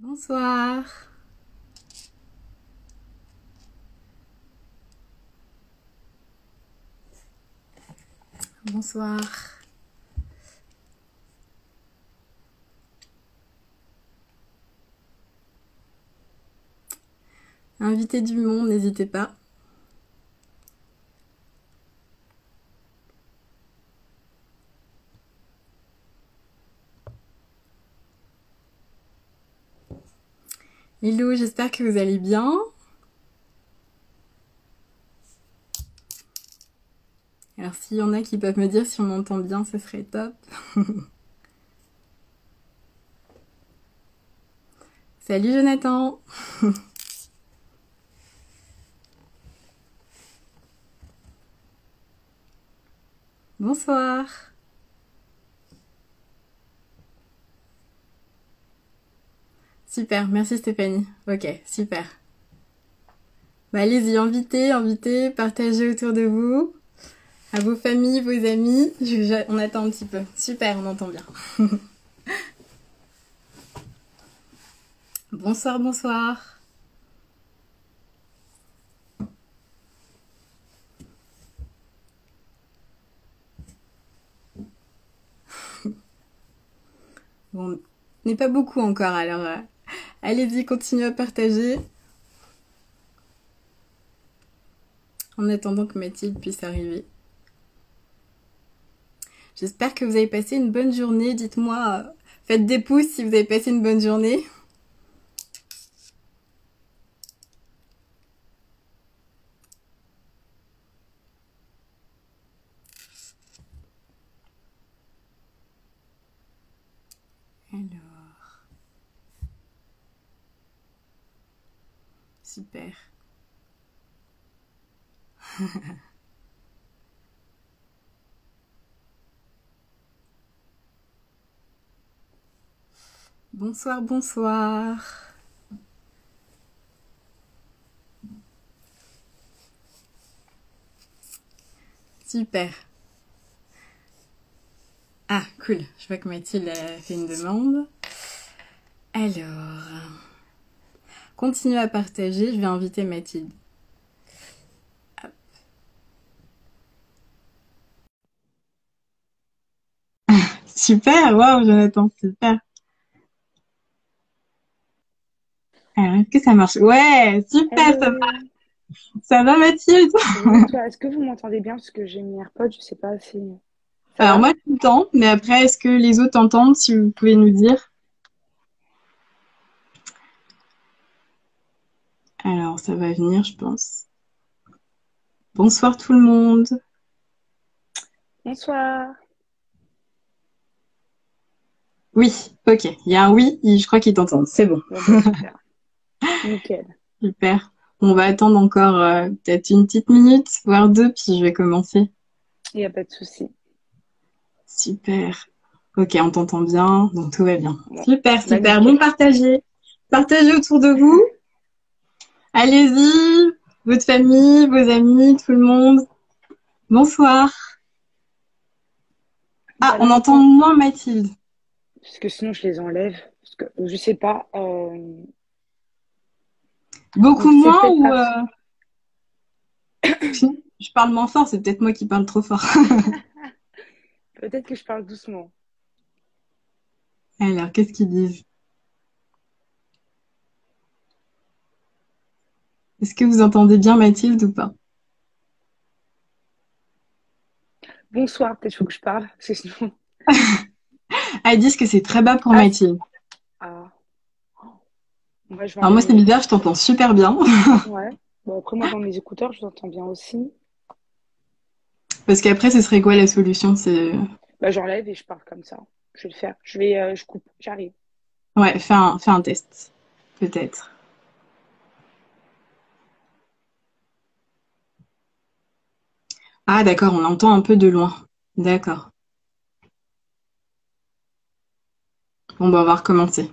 Bonsoir. Bonsoir. Invitez du monde, n'hésitez pas. Hello, j'espère que vous allez bien. Alors s'il y en a qui peuvent me dire si on m'entend bien, ce serait top. Salut Jonathan. Bonsoir. Super, merci Stéphanie. Ok, super. Bah allez-y, invitez, partagez autour de vous, à vos familles, vos amis. On attend un petit peu. Super, on entend bien. Bonsoir, bonsoir. Bon, on n'est pas beaucoup encore, alors allez-y, continuez à partager. En attendant que Mathilde puisse arriver. J'espère que vous avez passé une bonne journée. Dites-moi, faites des pouces si vous avez passé une bonne journée. Alors. Super. Bonsoir, bonsoir. Super. Ah, cool. Je vois que Mathilde a fait une demande. Alors, continuez à partager. Je vais inviter Mathilde. Hop. Super, waouh, Jonathan, super. Alors, est-ce que ça marche? Ouais, super, ça va. Hello. Ça va, Mathilde? Oui, toi, est-ce que vous m'entendez bien? Parce que j'ai mis AirPods, je sais pas si... Ça Alors, va? moi, je t'entends, mais après, est-ce que les autres entendent, si vous pouvez nous dire? Alors, ça va venir, je pense. Bonsoir tout le monde. Bonsoir. Oui, ok. Il y a un oui, je crois qu'ils t'entendent. C'est bon. Bon, bah super. Nickel. Super. On va attendre encore peut-être une petite minute, voire deux, puis je vais commencer. Il n'y a pas de souci. Super. Ok, on t'entend bien, donc tout va bien. Bon, Super, bah super. Bon, nickel. partagez. Partagez autour de vous. Allez-y, votre famille, vos amis, tout le monde. Bonsoir. Ah, Bah on là, entend encore, moins Mathilde. parce que sinon je les enlève. Parce que je sais pas. Beaucoup Donc c'est moins peut-être ou parce... je parle moins fort, c'est peut-être moi qui parle trop fort. Peut-être que je parle doucement. Alors, qu'est-ce qu'ils disent? Est-ce que vous entendez bien Mathilde ou pas? Bonsoir, peut-être faut que je parle. Parce que sinon... Ah, ils disent que c'est très bas pour Ah, Mathilde. ah. Moi, je vais Alors moi, enlever c'est mes bizarre, je écouteurs. t'entends super bien. Ouais. Bon, après, moi, dans mes écouteurs, je vous entends bien aussi. Parce qu'après, ce serait quoi la solution? C'est Bah, j'enlève et je parle comme ça. Je vais le faire. Je coupe. J'arrive. ouais, fais un test, peut-être. Ah, d'accord, on entend un peu de loin. D'accord. Bon, bah, on va recommencer.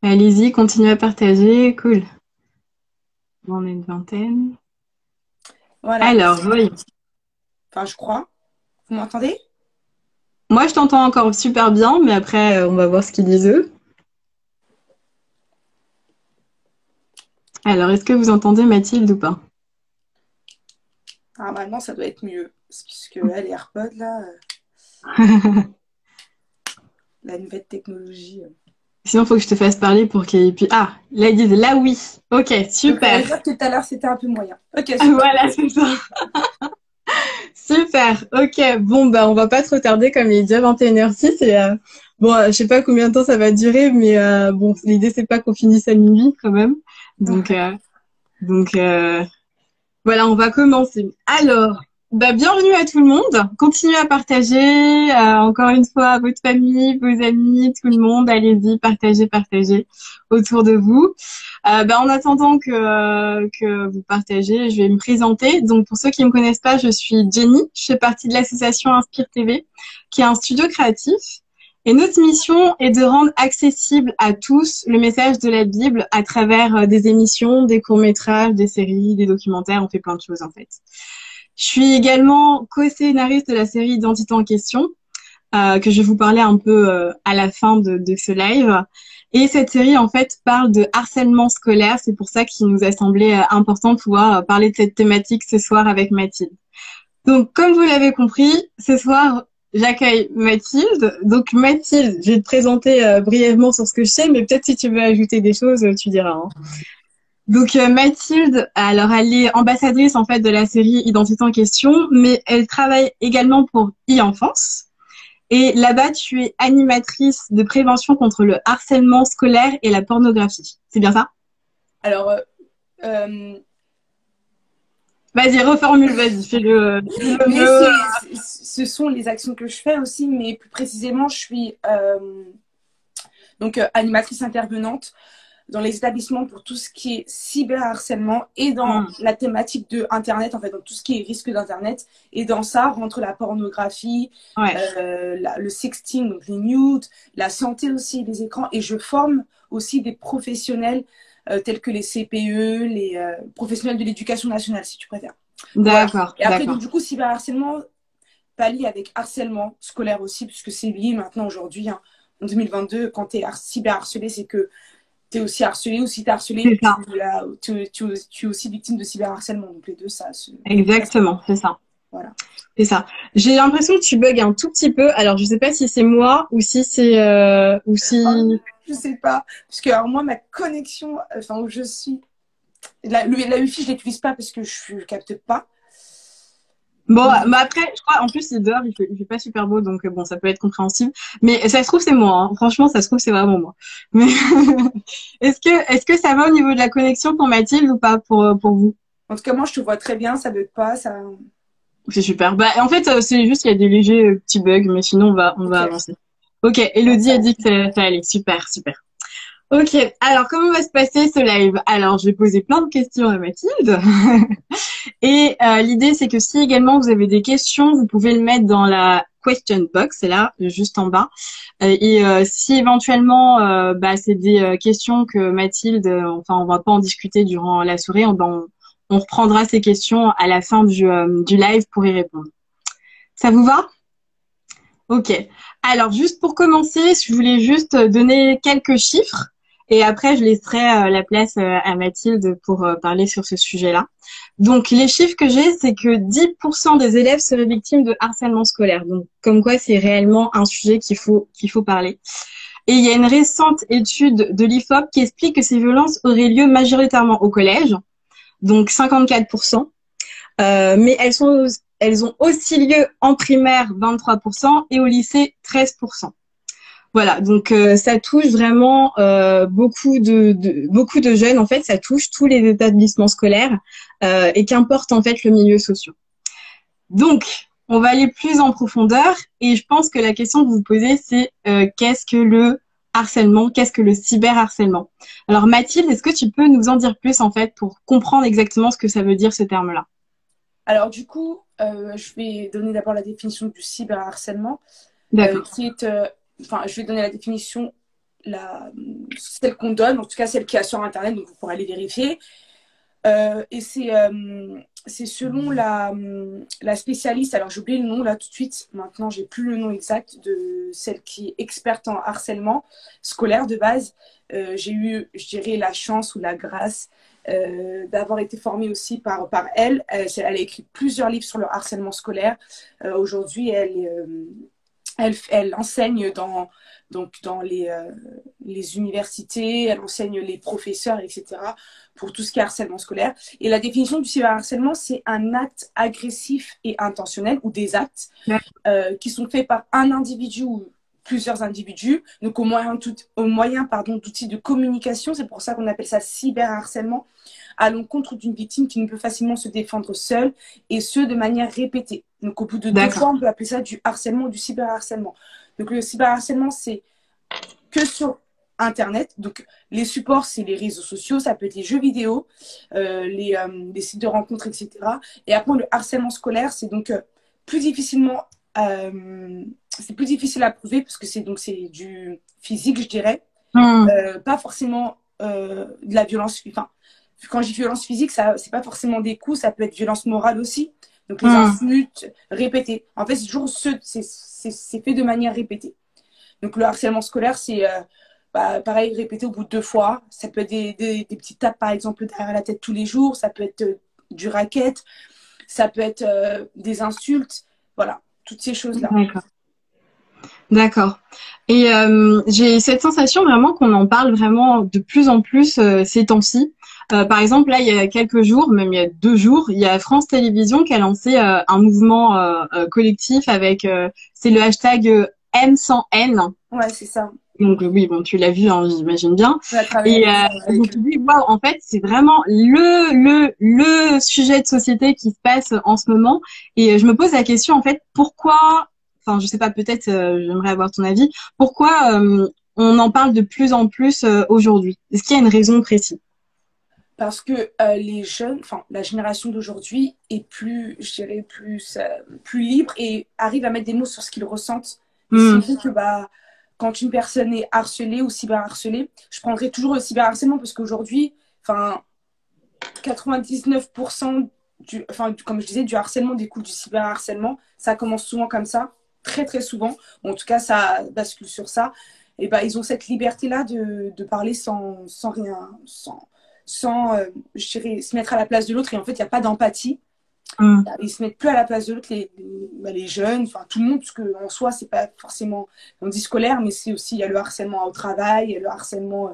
Allez-y, continuez à partager. Cool. Bon, on est une vingtaine. Voilà. Alors, oui. Enfin, je crois. Vous m'entendez? Moi, je t'entends encore super bien, mais après, on va voir ce qu'ils disent eux. Alors, est-ce que vous entendez Mathilde ou pas? Normalement, ça doit être mieux. Puisque là, les AirPods, là, la nouvelle technologie. Sinon, il faut que je te fasse parler pour qu'ils puissent... Ah, là, ils disent là, oui. Ok, Donc, on super. va dire que tout à l'heure, c'était un peu moyen. Ok, super. Voilà, c'est ça. Super. Ok, bon, bah, on va pas trop tarder comme il est déjà 21h06 et bon, je sais pas combien de temps ça va durer, mais bon, l'idée, c'est pas qu'on finisse à minuit quand même. Donc, donc, voilà, on va commencer. Alors, bah, bienvenue à tout le monde. Continuez à partager, encore une fois, votre famille, vos amis, tout le monde. Allez-y, partagez, partagez autour de vous. En attendant que vous partagez, je vais me présenter. Donc, pour ceux qui ne me connaissent pas, je suis Jenny. Je fais partie de l'association Inspire TV, qui est un studio créatif. Et notre mission est de rendre accessible à tous le message de la Bible à travers des émissions, des courts-métrages, des séries, des documentaires. On fait plein de choses, en fait. Je suis également co-scénariste de la série Identité en question, que je vais vous parler un peu à la fin de ce live. Et cette série, en fait, parle de harcèlement scolaire. C'est pour ça qu'il nous a semblé important de pouvoir parler de cette thématique ce soir avec Mathilde. Donc, comme vous l'avez compris, ce soir, j'accueille Mathilde. Donc, Mathilde, je vais te présenter brièvement sur ce que je sais, mais peut-être si tu veux ajouter des choses, tu diras. Hein. Donc, Mathilde, alors elle est ambassadrice en fait de la série Identité en question, mais elle travaille également pour e-enfance. Et là-bas, tu es animatrice de prévention contre le harcèlement scolaire et la pornographie. C'est bien ça? Alors, euh, Vas-y, reformule, vas-y, fais-le mais mieux. ce sont les actions que je fais aussi, mais plus précisément, je suis donc animatrice intervenante dans les établissements pour tout ce qui est cyberharcèlement et dans la thématique de Internet, en fait, donc tout ce qui est risque d'Internet. Et dans ça rentre la pornographie, Ouais, le sexting, donc les nudes, la santé aussi, les écrans. Et je forme aussi des professionnels tels que les CPE, les professionnels de l'éducation nationale, si tu préfères. Voilà. d'accord, Et après, donc, d'accord. du coup, cyberharcèlement pallie avec harcèlement scolaire aussi, puisque c'est lié maintenant aujourd'hui, hein, en 2022, quand tu es cyberharcelé, c'est que tu es aussi harcelé, ou si tu es harcelé, C'est ça, tu es aussi victime de cyberharcèlement. Donc les deux, ça se exactement, c'est ça. voilà. C'est ça. J'ai l'impression que tu bugs un tout petit peu. Alors, je sais pas si c'est moi ou si c'est ou Ah, si. je sais pas. Parce que alors, moi, ma connexion, enfin où je suis, la Wi-Fi, je l'utilise pas parce que je ne capte pas. Bon, bah après, je crois, en plus, il dehors, il fait pas super beau, donc bon, ça peut être compréhensible. Mais ça se trouve, c'est moi. Hein. Franchement, ça se trouve, c'est vraiment moi. Mais est-ce que ça va au niveau de la connexion pour Mathilde ou pas pour vous? En tout cas, moi, je te vois très bien, ça bug pas. Ça... C'est super. Bah, en fait, c'est juste qu'il y a des légers petits bugs, mais sinon, on va Ok, avancer. Ok, bon, Elodie ça a va. dit que ça allait. Super, super. Ok, alors comment va se passer ce live? Alors, je vais poser plein de questions à Mathilde. Et l'idée, c'est que si également vous avez des questions, vous pouvez le mettre dans la question box, c'est là, juste en bas. Si éventuellement, c'est des questions que Mathilde, enfin, on va pas en discuter durant la soirée, on reprendra ces questions à la fin du live pour y répondre. Ça vous va? Ok. Alors, juste pour commencer, je voulais juste donner quelques chiffres et après, je laisserai la place à Mathilde pour parler sur ce sujet-là. Donc, les chiffres que j'ai, c'est que 10% des élèves seraient victimes de harcèlement scolaire. Donc, comme quoi, c'est réellement un sujet qu'il faut parler. Et il y a une récente étude de l'IFOP qui explique que ces violences auraient lieu majoritairement au collège, donc 54%. Mais elles ont aussi lieu en primaire 23% et au lycée 13%. Voilà, donc ça touche vraiment beaucoup de jeunes. En fait, ça touche tous les établissements scolaires et qu'importe en fait le milieu social. Donc, on va aller plus en profondeur et je pense que la question que vous vous posez, c'est qu'est-ce que le harcèlement, qu'est-ce que le cyberharcèlement? Alors Mathilde, est-ce que tu peux nous en dire plus en fait pour comprendre exactement ce que ça veut dire ce terme-là? Alors du coup, je vais donner d'abord la définition du cyberharcèlement, D'accord. qui est, enfin, je vais donner la définition, celle qu'on donne, en tout cas celle qui est sur Internet, donc vous pourrez aller vérifier. Et c'est c'est selon la spécialiste. Alors, j'ai oublié le nom là tout de suite. Maintenant, j'ai plus le nom exact de celle qui est experte en harcèlement scolaire de base. J'ai eu, je dirais, la chance ou la grâce d'avoir été formée aussi par elle. Elle a écrit plusieurs livres sur le harcèlement scolaire. Aujourd'hui, elle enseigne dans les universités, elle enseigne les professeurs, etc., pour tout ce qui est harcèlement scolaire. Et la définition du cyberharcèlement, c'est un acte agressif et intentionnel, ou des actes qui sont faits par un individu ou plusieurs individus, donc au moyen d'outils de communication. C'est pour ça qu'on appelle ça cyberharcèlement, à l'encontre d'une victime qui ne peut facilement se défendre seule, et ce, de manière répétée. Donc au bout de 2 fois, on peut appeler ça du harcèlement ou du cyberharcèlement. Donc le cyberharcèlement, c'est que sur Internet. Donc les supports, c'est les réseaux sociaux, ça peut être les jeux vidéo, les sites de rencontres, etc. Et après, le harcèlement scolaire, c'est donc plus difficilement... c'est plus difficile à prouver parce que c'est du physique, je dirais. Pas forcément de la violence. Enfin, quand je dis violence physique, c'est pas forcément des coups, ça peut être violence morale aussi. Donc les insultes répétées. En fait, c'est toujours c'est fait de manière répétée. Donc le harcèlement scolaire, c'est pareil, répété au bout de 2 fois. Ça peut être des petites tapes, par exemple, derrière la tête tous les jours. Ça peut être du racket. Ça peut être des insultes. Voilà, toutes ces choses-là. D'accord. D'accord. Et j'ai cette sensation vraiment qu'on en parle vraiment de plus en plus ces temps-ci. Par exemple, là, il y a quelques jours, même il y a 2 jours, il y a France Télévisions qui a lancé un mouvement collectif avec, c'est le hashtag M sans N. Ouais, c'est ça. Donc oui, bon, tu l'as vu, hein, j'imagine bien. On a travaillé Et je me suis dit, waouh, en fait, c'est vraiment le sujet de société qui se passe en ce moment. Et je me pose la question, en fait, pourquoi, enfin, je sais pas, peut-être, j'aimerais avoir ton avis, pourquoi on en parle de plus en plus aujourd'hui? Est-ce qu'il y a une raison précise? Parce que les jeunes, enfin la génération d'aujourd'hui est plus, je dirais, plus libre et arrive à mettre des mots sur ce qu'ils ressentent. Et ce qui fait que quand une personne est harcelée ou cyberharcelée, je prendrais toujours le cyberharcèlement parce qu'aujourd'hui, enfin 99% comme je disais, du harcèlement découle du cyberharcèlement. Ça commence souvent comme ça, très très souvent. En tout cas, ça bascule sur ça. Et ils ont cette liberté-là de parler sans rien, sans je dirais, se mettre à la place de l'autre. Et en fait, il n'y a pas d'empathie. Ils se mettent plus à la place de l'autre, les jeunes, enfin tout le monde, parce qu'en soi, c'est pas forcément, on dit scolaire, mais c'est aussi, il y a le harcèlement au travail, il y a le harcèlement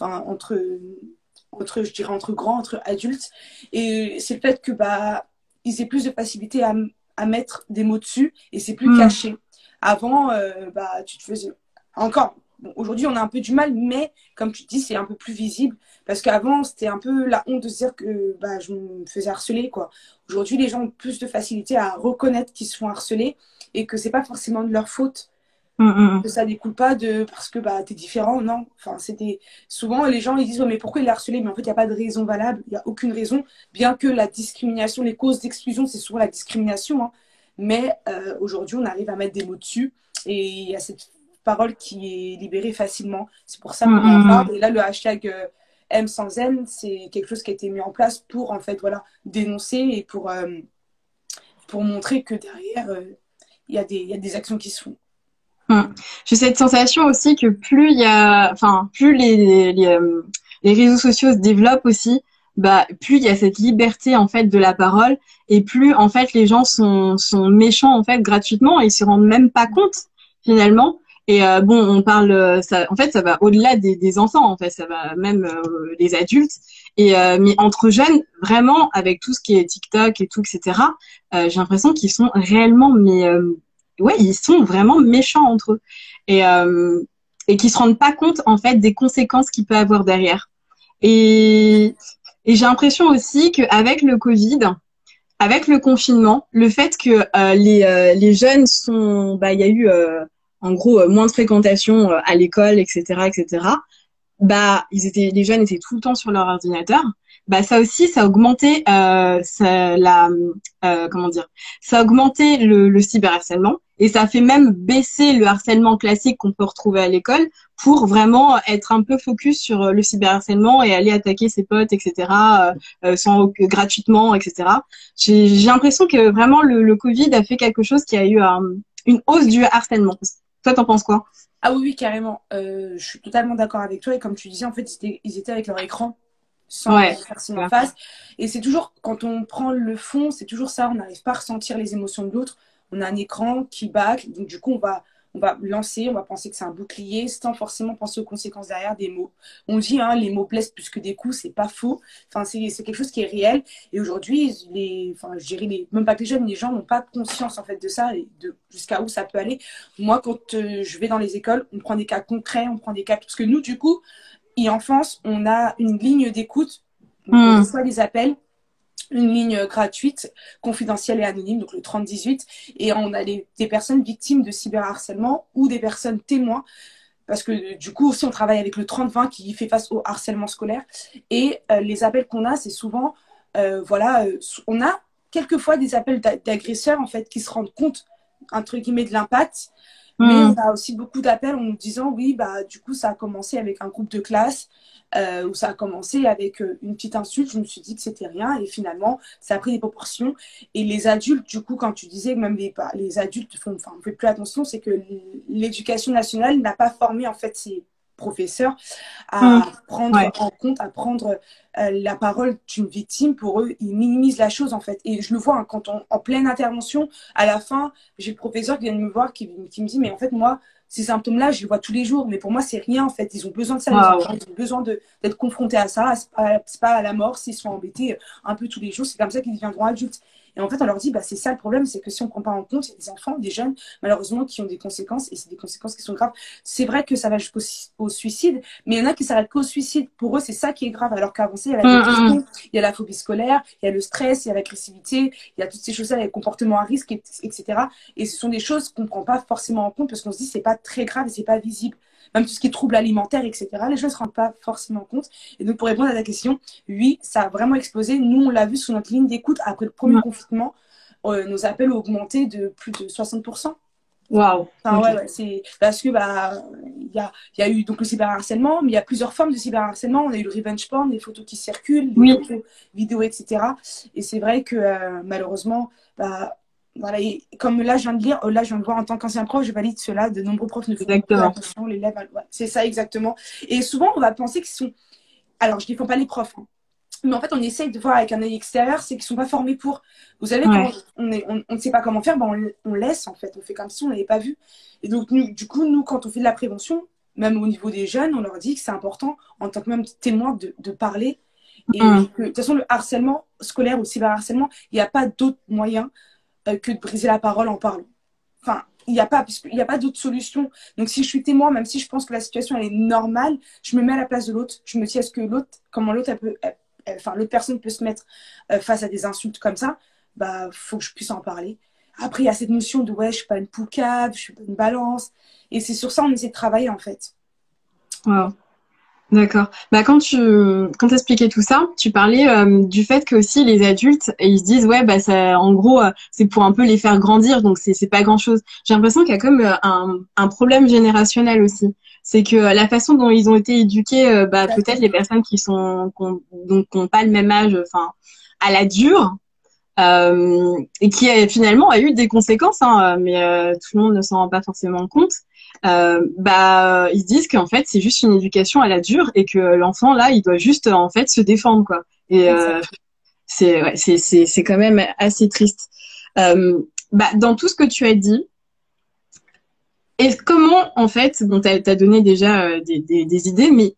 je dirais, entre grands, entre adultes. Et c'est le fait que ils aient plus de facilité à mettre des mots dessus, et c'est plus caché. Avant, tu te faisais encore. Bon, aujourd'hui, on a un peu du mal, mais comme tu dis, c'est un peu plus visible. Parce qu'avant, c'était un peu la honte de se dire que je me faisais harceler, quoi. Aujourd'hui, les gens ont plus de facilité à reconnaître qu'ils se font harceler et que c'est pas forcément de leur faute. Que ça découle pas parce que t'es différent, non. Enfin, souvent les gens ils disent ouais, mais pourquoi il est harcelé? Mais en fait, il n'y a pas de raison valable, il n'y a aucune raison, bien que la discrimination, les causes d'exclusion, c'est souvent la discrimination, hein. Mais aujourd'hui, on arrive à mettre des mots dessus et il y a cette parole qui est libérée facilement. C'est pour ça qu'on en parle. Et là, le hashtag M sans N, c'est quelque chose qui a été mis en place pour en fait dénoncer et pour montrer que derrière il y a des actions qui se font. J'ai cette sensation aussi que plus il y a, enfin, plus les réseaux sociaux se développent aussi, plus il y a cette liberté en fait de la parole et plus en fait les gens sont méchants en fait gratuitement et ils se rendent même pas compte finalement. Et on parle, ça, en fait, ça va au-delà des enfants, en fait, ça va même les adultes. Et mais entre jeunes, vraiment, avec tout ce qui est TikTok et tout, etc. J'ai l'impression qu'ils sont réellement, ouais, ils sont vraiment méchants entre eux et qui se rendent pas compte en fait des conséquences qu'il peut avoir derrière. Et j'ai l'impression aussi qu'avec le Covid, avec le confinement, le fait que les jeunes sont, il y a eu en gros moins de fréquentation à l'école, etc., etc. Les jeunes étaient tout le temps sur leur ordinateur. Ça aussi, ça a augmenté comment dire, ça a augmenté le cyberharcèlement Et ça fait même baisser le harcèlement classique qu'on peut retrouver à l'école pour vraiment être un peu focus sur le cyberharcèlement et aller attaquer ses potes, etc., gratuitement, etc. J'ai l'impression que vraiment le Covid a fait quelque chose qui a eu une hausse du harcèlement. Toi, t'en penses quoi? Ah oui, oui, carrément. Je suis totalement d'accord avec toi. Et comme tu disais, en fait, ils étaient avec leur écran sans Ouais, la personne en face. Et c'est toujours, quand on prend le fond, c'est toujours ça. On n'arrive pas à ressentir les émotions de l'autre. On a un écran qui bacle. Donc, du coup, on va lancer, on va penser que c'est un bouclier sans forcément penser aux conséquences derrière des mots. On dit, hein, les mots blessent plus que des coups. C'est pas faux. Enfin, c'est quelque chose qui est réel. Et aujourd'hui, enfin, je dirais même pas que les jeunes, les gens n'ont pas conscience, en fait, de ça et de jusqu'à où ça peut aller. Moi, quand je vais dans les écoles, on prend des cas concrets, on prend des cas, parce que nous, du coup, e-enfance, on a une ligne d'écoute. Donc, on reçoit des appels, une ligne gratuite, confidentielle et anonyme, donc le 3018. Et on a des personnes victimes de cyberharcèlement ou des personnes témoins. Parce que du coup, aussi, on travaille avec le 3020 qui fait face au harcèlement scolaire. Et les appels qu'on a, c'est souvent, on a quelquefois des appels d'agresseurs, en fait, qui se rendent compte, entre guillemets, de l'impact. Mais on a aussi beaucoup d'appels en nous disant, oui, bah, du coup, ça a commencé avec un groupe de classe, ou ça a commencé avec une petite insulte. Je me suis dit que c'était rien. Et finalement, ça a pris des proportions. Et les adultes, du coup, quand tu disais que même les adultes font, enfin, on fait plus attention, c'est que l'éducation nationale n'a pas formé, en fait, ces professeurs à prendre en compte, à prendre la parole d'une victime. Pour eux, ils minimisent la chose, en fait. Et je le vois, hein, quand en pleine intervention, à la fin, j'ai le professeur qui vient de me voir, qui me dit, mais en fait, moi, ces symptômes-là, je les vois tous les jours, mais pour moi, c'est rien, en fait. Ils ont besoin de ça, les enfants. Ils ont besoin d'être confrontés à ça. C'est pas à la mort s'ils sont embêtés un peu tous les jours. C'est comme ça qu'ils deviendront adultes. Et en fait, on leur dit, bah, c'est ça le problème, c'est que si on ne prend pas en compte, il y a des enfants, des jeunes, malheureusement, qui ont des conséquences, et c'est des conséquences qui sont graves. C'est vrai que ça va jusqu'au suicide, mais il y en a qui s'arrêtent qu'au suicide. Pour eux, c'est ça qui est grave, alors qu'avant, il y a la dépression, il y a la phobie scolaire, il y a le stress, il y a l'agressivité, il y a toutes ces choses-là, les comportements à risque, etc. Et ce sont des choses qu'on ne prend pas forcément en compte parce qu'on se dit, c'est pas très grave et c'est pas visible. Même tout ce qui est troubles alimentaires, etc., les gens ne se rendent pas forcément compte. Et donc, pour répondre à ta question, oui, ça a vraiment explosé. Nous, on l'a vu sur notre ligne d'écoute après le premier confinement. Nos appels ont augmenté de plus de 60%. Waouh. Enfin, ouais, c'est parce que il y a eu donc le cyberharcèlement, mais il y a plusieurs formes de cyberharcèlement. On a eu le revenge porn, les photos qui circulent, les photos vidéos, etc. Et c'est vrai que malheureusement, voilà, et comme là je viens de lire, là je viens de voir en tant qu'ancien prof, je valide cela, de nombreux profs ne font plus attention, l'élève, c'est ça exactement. Et souvent on va penser qu'ils sont, alors je ne défends pas les profs, hein, mais en fait on essaye de voir avec un œil extérieur, c'est qu'ils ne sont pas formés pour. Vous savez, quand on ne sait pas comment faire, on laisse en fait, on fait comme si on ne l'avait pas vu. Et donc du coup, nous quand on fait de la prévention, même au niveau des jeunes, on leur dit que c'est important en tant que même témoin de parler. Et de toute façon, le harcèlement scolaire ou le cyberharcèlement, il n'y a pas d'autre moyen que de briser la parole en parlant. Enfin, il n'y a pas d'autre solution. Donc, si je suis témoin, même si je pense que la situation elle est normale, je me mets à la place de l'autre. Je me dis, est-ce que comment l'autre l'autre personne peut se mettre face à des insultes comme ça. Bah, faut que je puisse en parler. Après, il y a cette notion de ouais, je suis pas une poucave, je suis pas une balance. Et c'est sur ça on essaie de travailler en fait. Wow. D'accord. Bah quand t'expliquais tout ça, tu parlais du fait que aussi les adultes ils se disent ouais bah ça en gros c'est pour un peu les faire grandir donc c'est pas grand-chose. J'ai l'impression qu'il y a comme un problème générationnel aussi. C'est que la façon dont ils ont été éduqués bah peut-être les personnes donc qui ont pas le même âge enfin à la dure et qui finalement a eu des conséquences hein, mais tout le monde ne s'en rend pas forcément compte. Bah ils se disent qu'en fait c'est juste une éducation à la dure et que l'enfant là il doit juste en fait se défendre quoi et c'est quand même assez triste bah dans tout ce que tu as dit et comment en fait bon t'as donné déjà des idées mais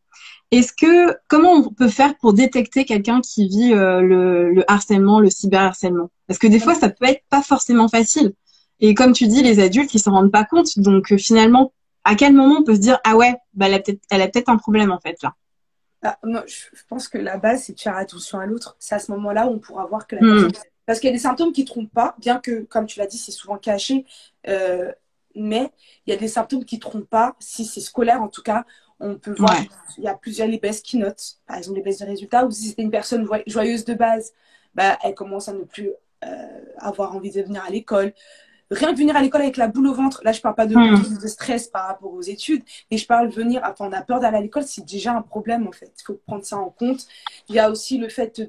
comment on peut faire pour détecter quelqu'un qui vit le harcèlement, le cyberharcèlement? Parce que des fois, ça peut être pas forcément facile. Et comme tu dis, les adultes, ils s'en rendent pas compte. Donc finalement, à quel moment on peut se dire ah ouais, bah elle a peut-être un problème en fait là. Non, je pense que la base, c'est de faire attention à l'autre. C'est à ce moment-là où on pourra voir que la personne. Parce qu'il y a des symptômes qui ne trompent pas, bien que, comme tu l'as dit, c'est souvent caché. Mais il y a des symptômes qui ne trompent pas. Si c'est scolaire, en tout cas, on peut voir qu'il y a plusieurs les baisses qui notent. Par exemple, les baisses de résultats. Ou si c'était une personne joyeuse de base, bah, elle commence à ne plus avoir envie de venir à l'école. rien que venir à l'école avec la boule au ventre, là je parle pas de stress par rapport aux études, mais je parle venir, enfin on a peur d'aller à l'école, c'est déjà un problème en fait, il faut prendre ça en compte. Il y a aussi le fait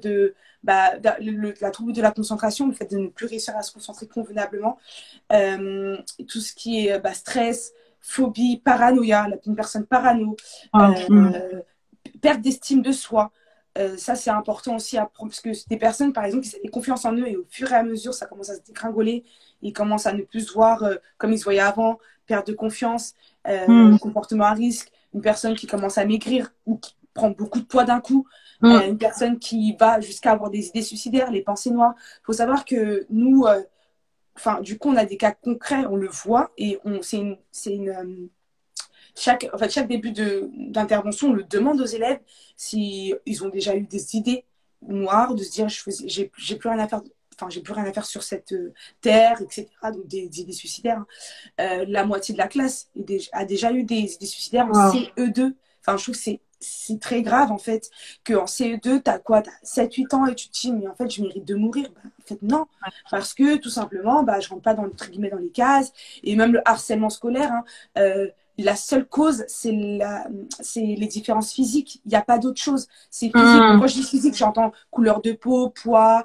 la trouble de la concentration, le fait de ne plus réussir à se concentrer convenablement, tout ce qui est stress, phobie, paranoïa, une personne parano, perte d'estime de soi. Ça, c'est important aussi à prendre, parce que des personnes, par exemple, qui avaient confiance en eux et au fur et à mesure, ça commence à se dégringoler, ils commencent à ne plus se voir comme ils se voyaient avant, perte de confiance, comportement à risque, une personne qui commence à maigrir ou qui prend beaucoup de poids d'un coup, une personne qui va jusqu'à avoir des idées suicidaires, les pensées noires. Il faut savoir que nous, du coup, on a des cas concrets, on le voit, et chaque début d'intervention, on le demande aux élèves si ils ont déjà eu des idées noires, de se dire j'ai plus rien à faire, j'ai plus rien à faire sur cette terre, etc. Donc des idées suicidaires. La moitié de la classe a déjà eu des idées suicidaires en CE2. Enfin, je trouve que c'est très grave en fait qu'en CE2, t'as 7-8 ans et tu te dis mais en fait je mérite de mourir. En fait non, parce que tout simplement je rentre pas entre guillemets dans les cases, et même le harcèlement scolaire, la seule cause, c'est les différences physiques. Il n'y a pas d'autre chose. C'est physique. Quand je dis physique, j'entends couleur de peau, poids,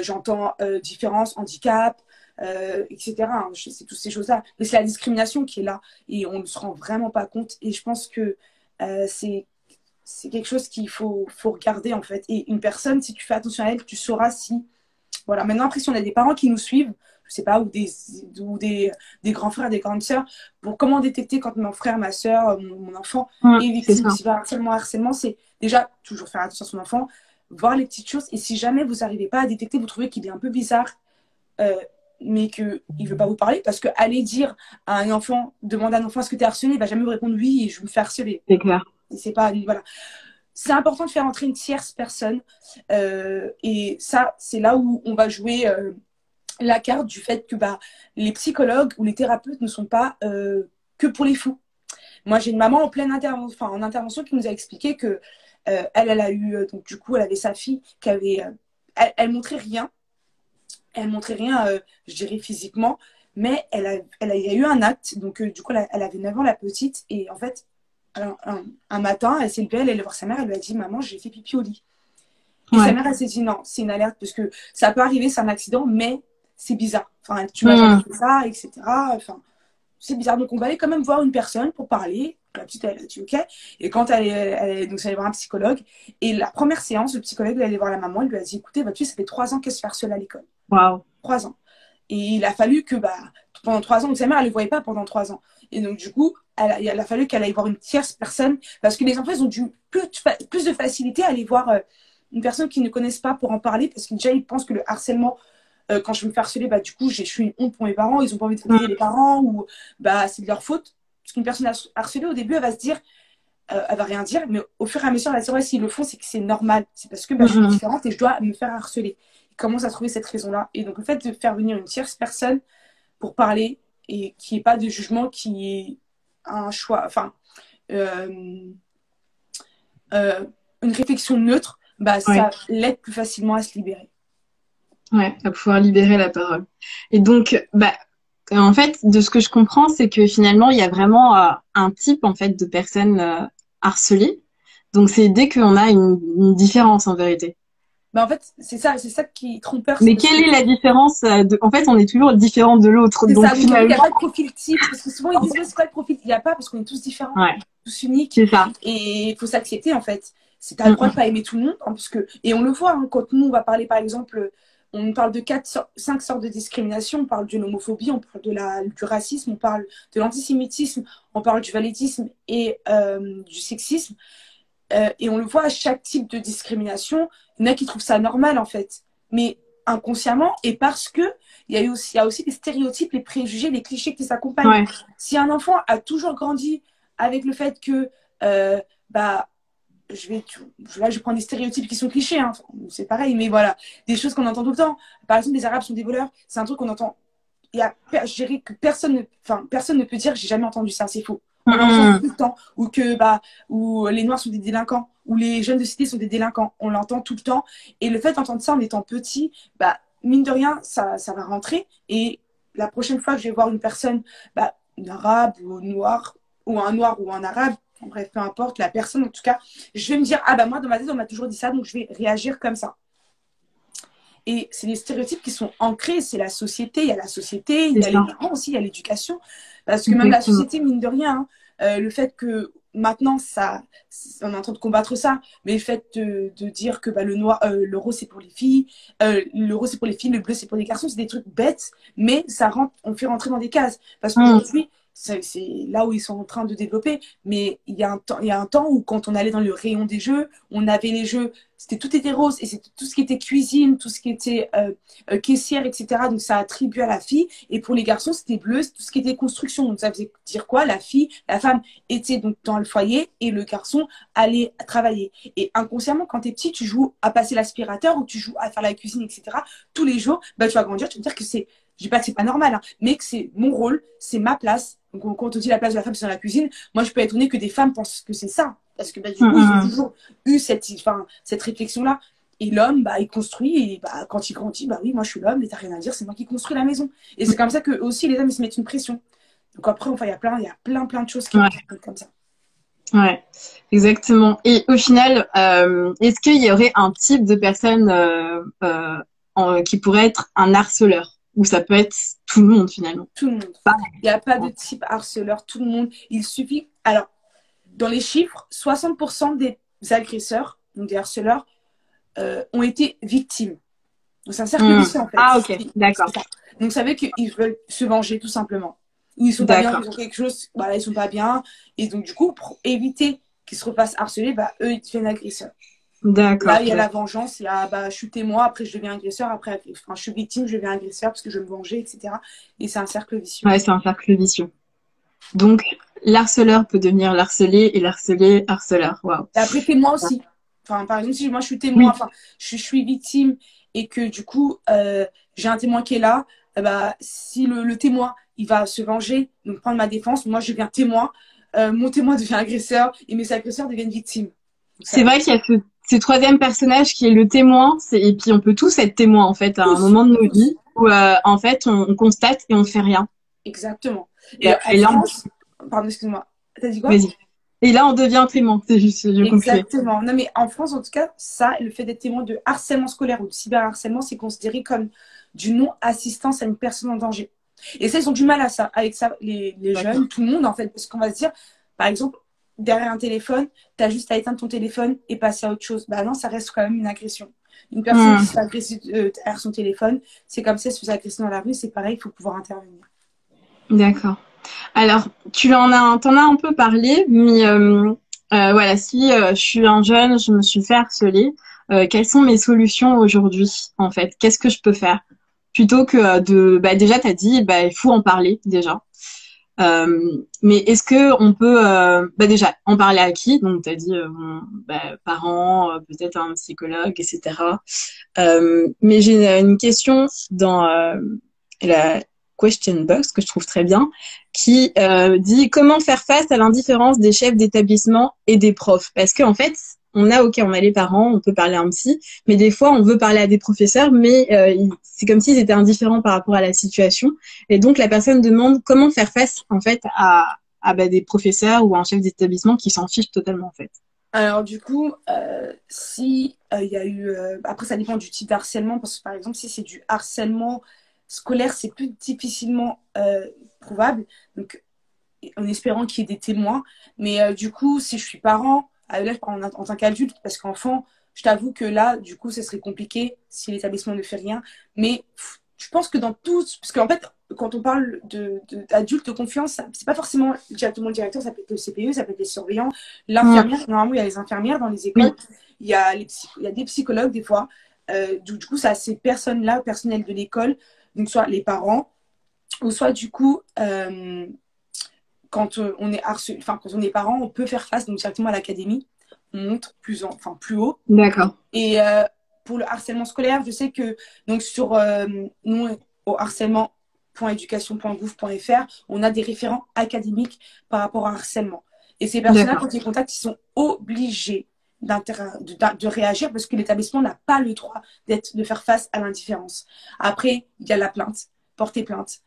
j'entends différence, handicap, etc. C'est toutes ces choses-là. Mais c'est la discrimination qui est là. Et on ne se rend vraiment pas compte. Et je pense que c'est quelque chose qu'il faut regarder, en fait. Et une personne, si tu fais attention à elle, tu sauras si... Voilà. Maintenant, après, si on a des parents qui nous suivent, je sais pas, ou des grands frères, des grandes sœurs, pour comment détecter quand mon frère, ma sœur, mon enfant est victime de cyberharcèlement, c'est déjà toujours faire attention à son enfant, voir les petites choses, et si jamais vous n'arrivez pas à détecter, vous trouvez qu'il est un peu bizarre, mais qu'il ne veut pas vous parler, parce que aller dire à un enfant, demander à un enfant est-ce que tu es harcelé, il ne va jamais vous répondre oui, et je me fais harceler. C'est clair. C'est pas, voilà. C'est important de faire entrer une tierce personne, et ça, c'est là où on va jouer la carte du fait que les psychologues ou les thérapeutes ne sont pas que pour les fous. Moi, j'ai une maman en intervention qui nous a expliqué que elle a eu, donc du coup, elle avait sa fille qui avait, elle montrait rien, je dirais physiquement, mais il y a eu un acte, donc du coup, elle avait 9 ans, la petite, et en fait, un matin, elle s'est levée, elle allait voir sa mère, elle lui a dit, maman, j'ai fait pipi au lit. Et sa mère, elle s'est dit, non, c'est une alerte, parce que ça peut arriver, c'est un accident, mais c'est bizarre. Enfin, tu m'as jamais fait ça, etc. Enfin, c'est bizarre. Donc, on va aller quand même voir une personne pour parler. La petite, elle a dit OK. Et quand donc, c'est allé voir un psychologue. Et la première séance, le psychologue, il est allé voir la maman. Il lui a dit écoutez, votre fille, ça fait 3 ans qu'elle se fait harceler à l'école. Waouh. 3 ans. Et il a fallu que, pendant 3 ans, donc sa mère, elle ne le voyait pas pendant 3 ans. Et donc, du coup, il a fallu qu'elle aille voir une tierce personne. Parce que les enfants, ils ont plus de facilité à aller voir une personne qu'ils ne connaissent pas pour en parler. Parce que déjà, ils pensent que le harcèlement, quand je me fais harceler, du coup, je suis une honte pour mes parents, ils n'ont pas envie de griller les parents, ou c'est de leur faute. Parce qu'une personne harcelée, au début, elle va se dire, elle va rien dire, mais au fur et à mesure, elle va se dire, ouais, s'ils le font, c'est que c'est normal. C'est parce que je suis différente et je dois me faire harceler. Ils commencent à trouver cette raison-là. Et donc, le fait de faire venir une tierce personne pour parler et qu'il n'y ait pas de jugement, qui est un choix, une réflexion neutre, ça l'aide plus facilement à se libérer. Ouais, à pouvoir libérer la parole. Et donc, en fait, de ce que je comprends, c'est que finalement, il y a vraiment un type en fait de personnes harcelées. Donc, c'est dès qu'on a une différence en vérité. En fait, c'est ça qui est trompeur. Mais quelle est la différence En fait, on est toujours différent de l'autre. C'est donc ça, finalement... il n'y a pas de profil type. Parce que souvent, ils disent c'est quoi le profil? Il n'y a pas, parce qu'on est tous différents, tous uniques. C'est ça. Et il faut s'accepter, en fait. C'est à le droit de ne pas aimer tout le monde. Et on le voit, quand nous, on va parler, par exemple... On parle de 5 sortes de discrimination. On parle de l'homophobie, on parle du racisme, on parle de l'antisémitisme, on parle du validisme et du sexisme. Et on le voit à chaque type de discrimination. Il y en a qui trouvent ça normal, en fait. Mais inconsciemment, et parce que il y a aussi les stéréotypes, les préjugés, les clichés qui s'accompagnent. Ouais. Si un enfant a toujours grandi avec le fait que... je prends des stéréotypes qui sont clichés, c'est pareil, mais voilà, des choses qu'on entend tout le temps. Par exemple, les Arabes sont des voleurs, c'est un truc qu'on entend. Je dirais que personne ne peut dire j'ai jamais entendu ça, c'est faux. On l'entend tout le temps, ou les Noirs sont des délinquants, ou les jeunes de cité sont des délinquants. On l'entend tout le temps. Et le fait d'entendre ça en étant petit, mine de rien, ça va rentrer. Et la prochaine fois que je vais voir une personne, bah, une arabe ou noir, ou un noir ou un arabe, bref, peu importe, la personne en tout cas, je vais me dire, ah bah moi dans ma tête, on m'a toujours dit ça, donc je vais réagir comme ça. Et c'est des stéréotypes qui sont ancrés, c'est la société, il y a la société, il y a les parents aussi, il y a l'éducation. Parce que même la société, mine de rien, le fait que maintenant, on est en train de combattre ça, mais le fait de dire que bah, le rose c'est pour les filles, le rose c'est pour les filles, le bleu c'est pour les garçons, c'est des trucs bêtes, mais on fait rentrer dans des cases. Parce qu'aujourd'hui, c'est là où ils sont en train de développer, mais il y a un temps où quand on allait dans le rayon des jeux, on avait les jeux, tout était rose, et c'était tout ce qui était cuisine, tout ce qui était caissière, etc. Donc ça attribuait à la fille, et pour les garçons, c'était bleu, c'est tout ce qui était construction. Donc ça faisait dire quoi? La femme était donc dans le foyer, et le garçon allait travailler. Et inconsciemment, quand tu es petit, tu joues à passer l'aspirateur, ou tu joues à faire la cuisine, etc. Tous les jours, bah, tu vas grandir, tu vas te dire que je dis pas que c'est pas normal, hein, mais que c'est mon rôle, c'est ma place. Donc, quand on te dit la place de la femme, c'est dans la cuisine, moi, je peux être étonnée que des femmes pensent que c'est ça. Parce que, bah, du coup, ils ont toujours eu cette réflexion-là. Et l'homme, bah, il construit, et bah, quand il grandit, bah oui, moi, je suis l'homme, et t'as rien à dire, c'est moi qui construis la maison. Et c'est comme ça que, aussi, les hommes, ils se mettent une pression. Donc, après, enfin, il y a plein de choses qui sont comme ça. Ouais, exactement. Et au final, est-ce qu'il y aurait un type de personne qui pourrait être un harceleur? Ou ça peut être tout le monde finalement? Tout le monde. Il n'y a pas de type harceleur, tout le monde. Il suffit. Alors, dans les chiffres, 60% des agresseurs, donc des harceleurs, ont été victimes. Donc, c'est un cercle vicieux en fait. Ah, ok, d'accord. Donc, ça veut qu'ils veulent se venger tout simplement. Ou ils sont pas bien, ils ont quelque chose, voilà, ils sont pas bien. Et donc, du coup, pour éviter qu'ils se refassent harceler, bah, eux, ils deviennent agresseurs. D'accord. Là, il y a la vengeance, il y a bah, je suis témoin, après je deviens agresseur, après enfin, je suis victime, je deviens agresseur parce que je veux me venger, etc. Et c'est un cercle vicieux. Ouais, c'est un cercle vicieux. Donc, l'harceleur peut devenir l'harcelé et l'harcelé harceleur. Waouh. Et après, témoin aussi. Enfin, par exemple, si moi je suis témoin, enfin, je suis victime et que du coup, j'ai un témoin qui est là, bah, si le témoin, il va se venger, donc prendre ma défense, moi je deviens témoin, mon témoin devient agresseur et mes agresseurs deviennent victimes. C'est vrai qu'il y a ce troisième personnage qui est le témoin, et puis on peut tous être témoins en fait à un moment de nos vies où en fait on constate et on ne fait rien. Exactement. Et en France, pardon, excuse-moi, t'as dit quoi? Vas-y. Et là on devient témoin, c'est juste, je conclue. Exactement. Non mais en France en tout cas, ça, le fait d'être témoin de harcèlement scolaire ou de cyberharcèlement, c'est considéré comme du non-assistance à une personne en danger. Et ça, ils ont du mal avec ça, les jeunes, tout le monde en fait, parce qu'on va se dire, par exemple, derrière un téléphone, tu as juste à éteindre ton téléphone et passer à autre chose. Bah non, ça reste quand même une agression. Une personne qui se fait agresser derrière son téléphone, c'est comme si elle se faisait agresser dans la rue, c'est pareil, il faut pouvoir intervenir. D'accord. Alors, t'en as un peu parlé, mais voilà, si je suis un jeune, je me suis fait harceler, quelles sont mes solutions aujourd'hui, en fait? Qu'est-ce que je peux faire? Plutôt que bah déjà, t'as dit, bah, il faut en parler, déjà. Mais est-ce que on peut bah déjà en parler à qui? Donc tu as dit parents, peut-être un psychologue, etc. Mais j'ai une question dans la question box que je trouve très bien, qui dit comment faire face à l'indifférence des chefs d'établissement et des profs, parce que en fait on a les parents, on peut parler à un psy, mais des fois on veut parler à des professeurs, mais c'est comme s'ils étaient indifférents par rapport à la situation, et donc la personne demande comment faire face en fait à des professeurs ou à un chef d'établissement qui s'en fiche totalement en fait. Alors du coup, si il y a eu, après ça dépend du type de harcèlement, parce que par exemple si c'est du harcèlement scolaire, c'est plus difficilement prouvable, donc en espérant qu'il y ait des témoins, mais du coup si je suis parent, là je parle en tant qu'adulte, parce qu'enfant, je t'avoue que là du coup ça serait compliqué si l'établissement ne fait rien, mais je pense que dans tout, parce qu'en fait quand on parle d'adultes de confiance, c'est pas forcément directement le directeur, ça peut être le CPE, ça peut être les surveillants, l'infirmière. Normalement, il y a les infirmières dans les écoles, il y a des psychologues des fois. Du coup, ça, ces personnes-là, personnel de l'école, donc soit les parents, ou soit du coup, quand on est quand on est parent, on peut faire face donc directement à l'académie. On monte plus haut. D'accord. Et pour le harcèlement scolaire, je sais que donc sur nous au harcèlement.education.gouv.fr, on a des référents académiques par rapport au harcèlement. Et ces personnes-là, quand ils contactent, ils sont obligés de réagir parce que l'établissement n'a pas le droit de faire face à l'indifférence. Après, il y a la plainte, porter plainte.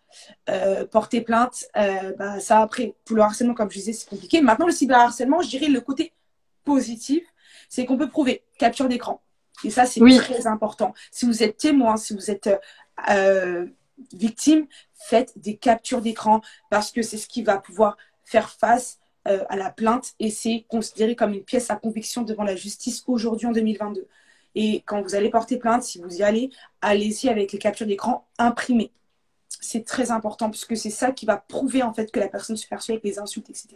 porter plainte, bah, ça après, pour le harcèlement, comme je disais, c'est compliqué. Maintenant, le cyberharcèlement, je dirais le côté positif, c'est qu'on peut prouver capture d'écran. Et ça, c'est très important. Si vous êtes témoin, si vous êtes victime, faites des captures d'écran parce que c'est ce qui va pouvoir faire face à la plainte et c'est considéré comme une pièce à conviction devant la justice aujourd'hui en 2022. Et quand vous allez porter plainte, si vous y allez, allez-y avec les captures d'écran imprimées. C'est très important puisque c'est ça qui va prouver en fait que la personne se fait harceler avec les insultes, etc.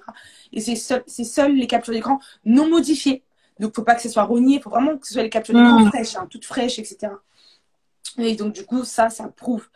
Et c'est seules les captures d'écran non modifiées. Donc, il ne faut pas que ce soit rogné, il faut vraiment que ce soit les captures d'écran fraîches, hein, toutes fraîches, etc. Et donc, du coup, ça prouve.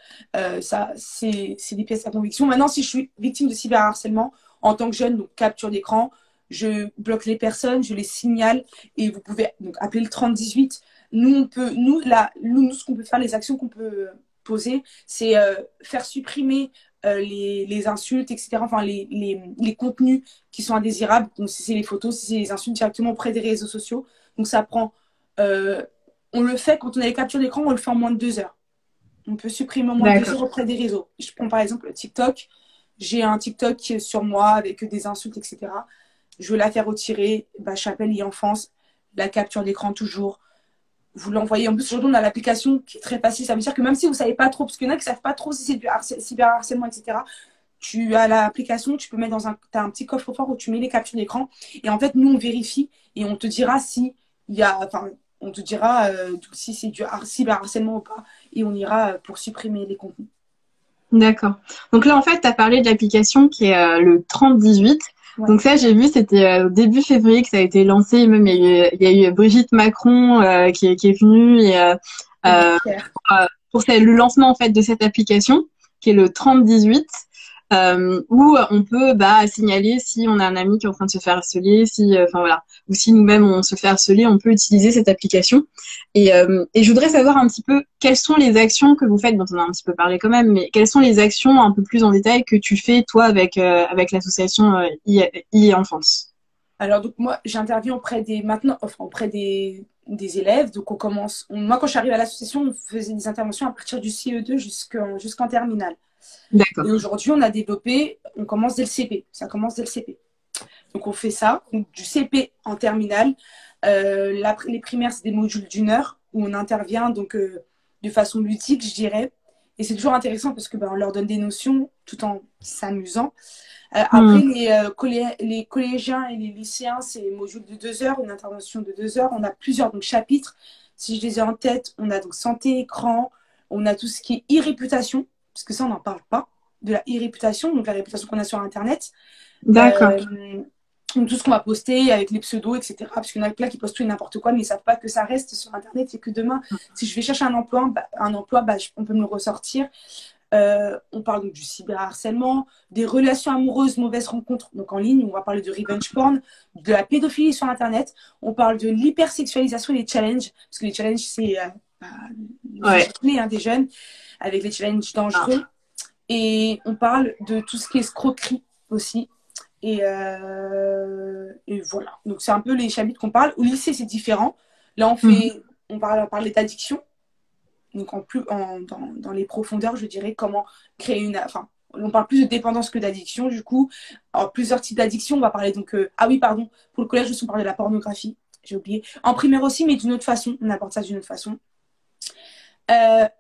Ça, c'est des pièces à conviction. Maintenant, si je suis victime de cyberharcèlement, en tant que jeune, donc capture d'écran, je bloque les personnes, je les signale et vous pouvez donc appeler le 3018. Nous, ce qu'on peut faire, les actions qu'on peut poser, c'est faire supprimer les insultes, etc. Enfin, les contenus qui sont indésirables. Donc, si c'est les photos, si c'est les insultes directement auprès des réseaux sociaux. Donc, ça prend... on le fait quand on a les captures d'écran, on le fait en moins de 2 heures. On peut supprimer en moins de 2 heures auprès des réseaux. Je prends par exemple TikTok. J'ai un TikTok sur moi avec des insultes, etc. Je veux la faire retirer. Bah, j'appelle e-enfance. La capture d'écran toujours. Vous l'envoyez. En plus, aujourd'hui, on a l'application qui est très facile. Ça veut dire que même si vous ne savez pas trop, parce qu'il y en a qui ne savent pas trop si c'est du cyberharcèlement, etc., tu as l'application, tu peux mettre t'as un petit coffre-fort où tu mets les captures d'écran. Et en fait, nous, on vérifie et on te dira si il y a... Enfin, on te dira si c'est du cyberharcèlement ou pas. Et on ira pour supprimer les contenus. D'accord. Donc là, en fait, tu as parlé de l'application qui est le 3018. Ouais. Donc ça, j'ai vu, c'était au début février que ça a été lancé. Même il y a eu Brigitte Macron qui est venue pour le lancement en fait de cette application qui est le 3018. Où on peut signaler si on a un ami qui est en train de se faire harceler, ou si nous-mêmes on se fait harceler, on peut utiliser cette application. Et je voudrais savoir un petit peu quelles sont les actions que vous faites, dont on a un petit peu parlé quand même, mais quelles sont les actions un peu plus en détail que tu fais toi avec l'association e-enfance. Alors donc moi j'interviens auprès des élèves. Donc moi quand je suis arrivée à l'association, on faisait des interventions à partir du CE2 jusqu'en terminale. D'accord. Et aujourd'hui, on commence dès le CP. Ça commence dès le CP. Donc, on fait ça. Donc, du CP en terminale. Les primaires, c'est des modules d'1 heure où on intervient donc, de façon ludique, je dirais. Et c'est toujours intéressant parce que on leur donne des notions tout en s'amusant. Après, les collégiens et les lycéens, c'est des modules de 2 heures, une intervention de 2 heures. On a plusieurs chapitres. Si je les ai en tête, on a donc santé, écran. On a tout ce qui est e-réputation. Parce que ça, on n'en parle pas, de la e-réputation, donc la réputation qu'on a sur Internet. D'accord. Donc tout ce qu'on va poster avec les pseudos, etc. Parce qu'il y en a plein qui postent tout et n'importe quoi, mais ils ne savent pas que ça reste sur Internet et que demain, si je vais chercher un emploi, on peut me le ressortir. On parle donc du cyberharcèlement, des relations amoureuses, mauvaises rencontres, donc en ligne. On va parler de revenge porn, de la pédophilie sur Internet. On parle de l'hypersexualisation et des challenges, parce que les challenges, c'est des jeunes, avec les challenges dangereux. Et on parle de tout ce qui est escroquerie aussi. Et voilà. Donc, c'est un peu les chapitres qu'on parle. Au lycée, c'est différent. Là, on parle d'addiction. Donc, dans les profondeurs, je dirais comment créer on parle plus de dépendance que d'addiction, du coup. Alors, plusieurs types d'addiction. On va parler donc... pour le collège, on parle de la pornographie. J'ai oublié. En primaire aussi, mais d'une autre façon. On aborde ça d'une autre façon.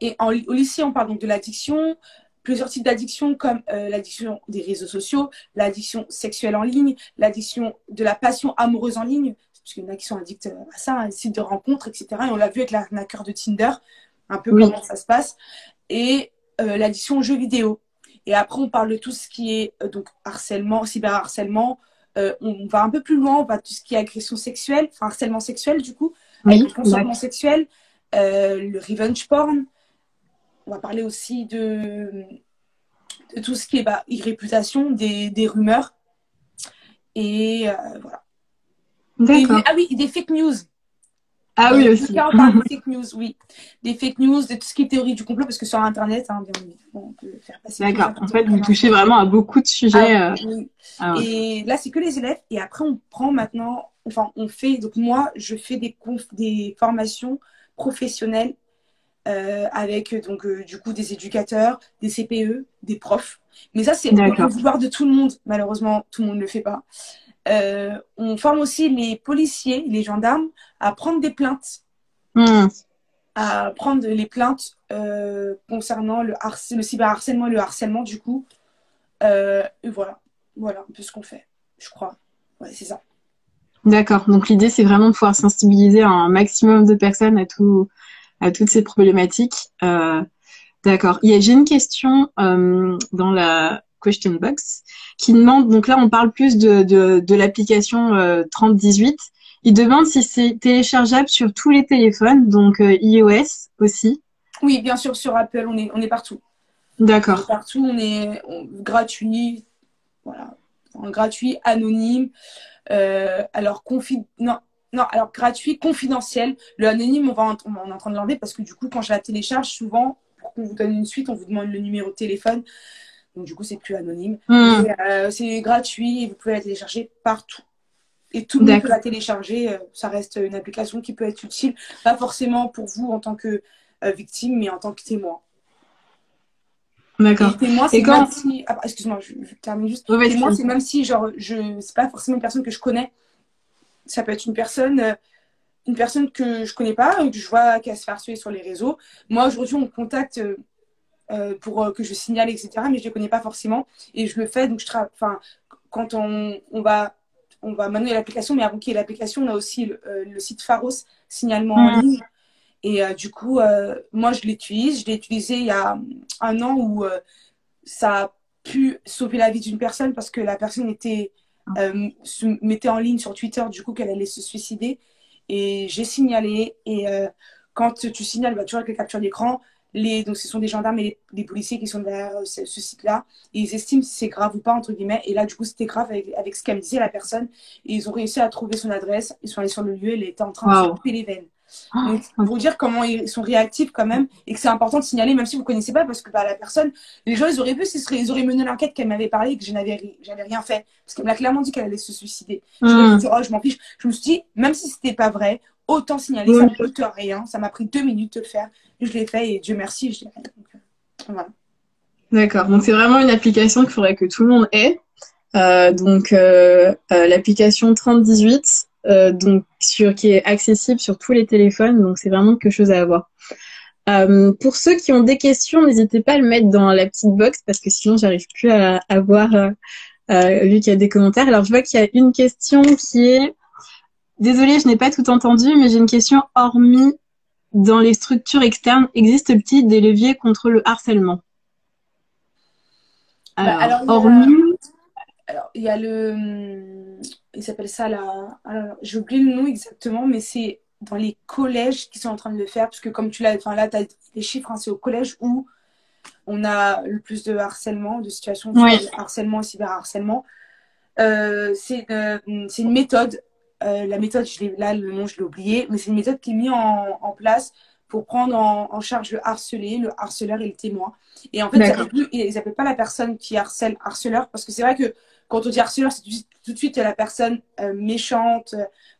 Et au lycée, on parle donc de l'addiction, plusieurs types d'addictions comme l'addiction des réseaux sociaux, l'addiction sexuelle en ligne, l'addiction de la passion amoureuse en ligne, parce qu'il y en a qui sont addicts à ça, un site de rencontres, etc. Et on l'a vu avec l'arnaqueur de Tinder, un peu comment ça se passe, et l'addiction aux jeux vidéo. Et après, on parle de tout ce qui est donc harcèlement, cyberharcèlement. On va un peu plus loin, on va tout ce qui est agression sexuelle, enfin harcèlement sexuel du coup, avec le consentement sexuel. Le revenge porn. On va parler aussi de tout ce qui est e-réputation, des rumeurs. Et voilà. D'accord. Des fake news. Ah oui, aussi. On parle de fake news, oui. Des fake news, de tout ce qui est théorie du complot, parce que sur Internet, bien évidemment, on peut faire passer. D'accord. En fait, vous touchez vraiment à beaucoup de sujets. Oui. Et là, c'est que les élèves. Et après, on fait. Donc, moi, je fais des formations professionnelles avec donc du coup des éducateurs, des CPE, des profs. Mais ça, c'est le D'accord. vouloir de tout le monde. Malheureusement, tout le monde ne le fait pas. On forme aussi les policiers, les gendarmes à prendre des plaintes, Hmm. à prendre les plaintes concernant le cyberharcèlement et le harcèlement du coup. Et voilà un peu ce qu'on fait, je crois. Ouais, c'est ça. D'accord. Donc l'idée, c'est vraiment de pouvoir sensibiliser un maximum de personnes à toutes ces problématiques. D'accord. J'ai une question dans la question box qui demande, donc là on parle plus de l'application 3018. Il demande si c'est téléchargeable sur tous les téléphones, donc iOS aussi. Oui, bien sûr, sur Apple, on est partout. On est D'accord. partout, gratuit, voilà. Enfin, gratuit, anonyme. Alors, alors gratuit, confidentiel. Le anonyme, on est en train de l'enlever parce que du coup, quand je la télécharge, souvent, pour qu'on vous donne une suite, on vous demande le numéro de téléphone. Donc, du coup, c'est plus anonyme. Hmm. Mais c'est gratuit et vous pouvez la télécharger partout. Et tout le monde peut D'accord. la télécharger. Ça reste une application qui peut être utile, pas forcément pour vous en tant que victime, mais en tant que témoin. Et D'accord. témoin, Et c'est même quand... si. Ah, excuse-moi, je termine juste. Oh, Témoin, vas-y. c'est même si, genre, c'est pas forcément une personne que je connais. Ça peut être une personne que je connais pas, que je vois qu'elle se fait harceler sur les réseaux. Moi, aujourd'hui, on me contacte pour que je signale, etc. Mais je ne les connais pas forcément. Et je le fais. Donc, enfin, quand on va maintenant il y a l'application, mais avant qu'il y ait l'application, on a aussi le site Pharos, signalement en Hmm. ligne. Et du coup, moi, je l'utilise. Je l'ai utilisé il y a un an où ça a pu sauver la vie d'une personne parce que la personne se mettait en ligne sur Twitter du coup qu'elle allait se suicider et j'ai signalé et quand tu signales bah, tu vois avec les captures d'écran donc ce sont des gendarmes et les policiers qui sont derrière ce site-là et ils estiment si c'est grave ou pas entre guillemets et là du coup c'était grave avec ce qu'elle me disait la personne et ils ont réussi à trouver son adresse, ils sont allés sur le lieu, elle était en train de se Waouh. couper les veines. Ah, Donc, pour dire comment ils sont réactifs quand même et que c'est important de signaler, même si vous ne connaissez pas, parce que bah, la personne, les gens, ils auraient vu, ils auraient mené l'enquête qu'elle m'avait parlé et que j'avais rien fait. Parce qu'elle m'a clairement dit qu'elle allait se suicider. J'aurais pu hmm. dire, oh, je m'en fiche. Je me suis dit, même si c'était pas vrai, autant signaler, ça Oui. ne coûte rien. Ça m'a pris 2 minutes de le faire. Et je l'ai fait et Dieu merci. Je dirais. Donc, voilà. D'accord. Donc c'est vraiment une application qu'il faudrait que tout le monde ait. L'application 3018, qui est accessible sur tous les téléphones, donc c'est vraiment quelque chose à avoir. Pour ceux qui ont des questions, n'hésitez pas à le mettre dans la petite box parce que sinon j'arrive plus à voir vu qu'il y a des commentaires. Alors je vois qu'il y a une question qui est, désolée, je n'ai pas tout entendu, mais j'ai une question. Hormis dans les structures externes, existe-t-il des leviers contre le harcèlement? Bah, Alors, hormis, alors, il y a il s'appelle ça là. Alors, j'ai oublié le nom exactement, mais c'est dans les collèges qui sont en train de le faire, parce que comme tu l'as, enfin là, tu as les chiffres, hein, c'est au collège où on a le plus de harcèlement, de situations oui, de harcèlement et cyberharcèlement. C'est une méthode. La méthode, là, le nom, je l'ai oublié, mais c'est une méthode qui est mise en place pour prendre en charge le harcelé, le harceleur et le témoin. Et en fait, d'accord. ils appellent pas la personne qui harcèle harceleur, parce que c'est vrai que quand on dit harceleur, c'est tout de suite la personne méchante.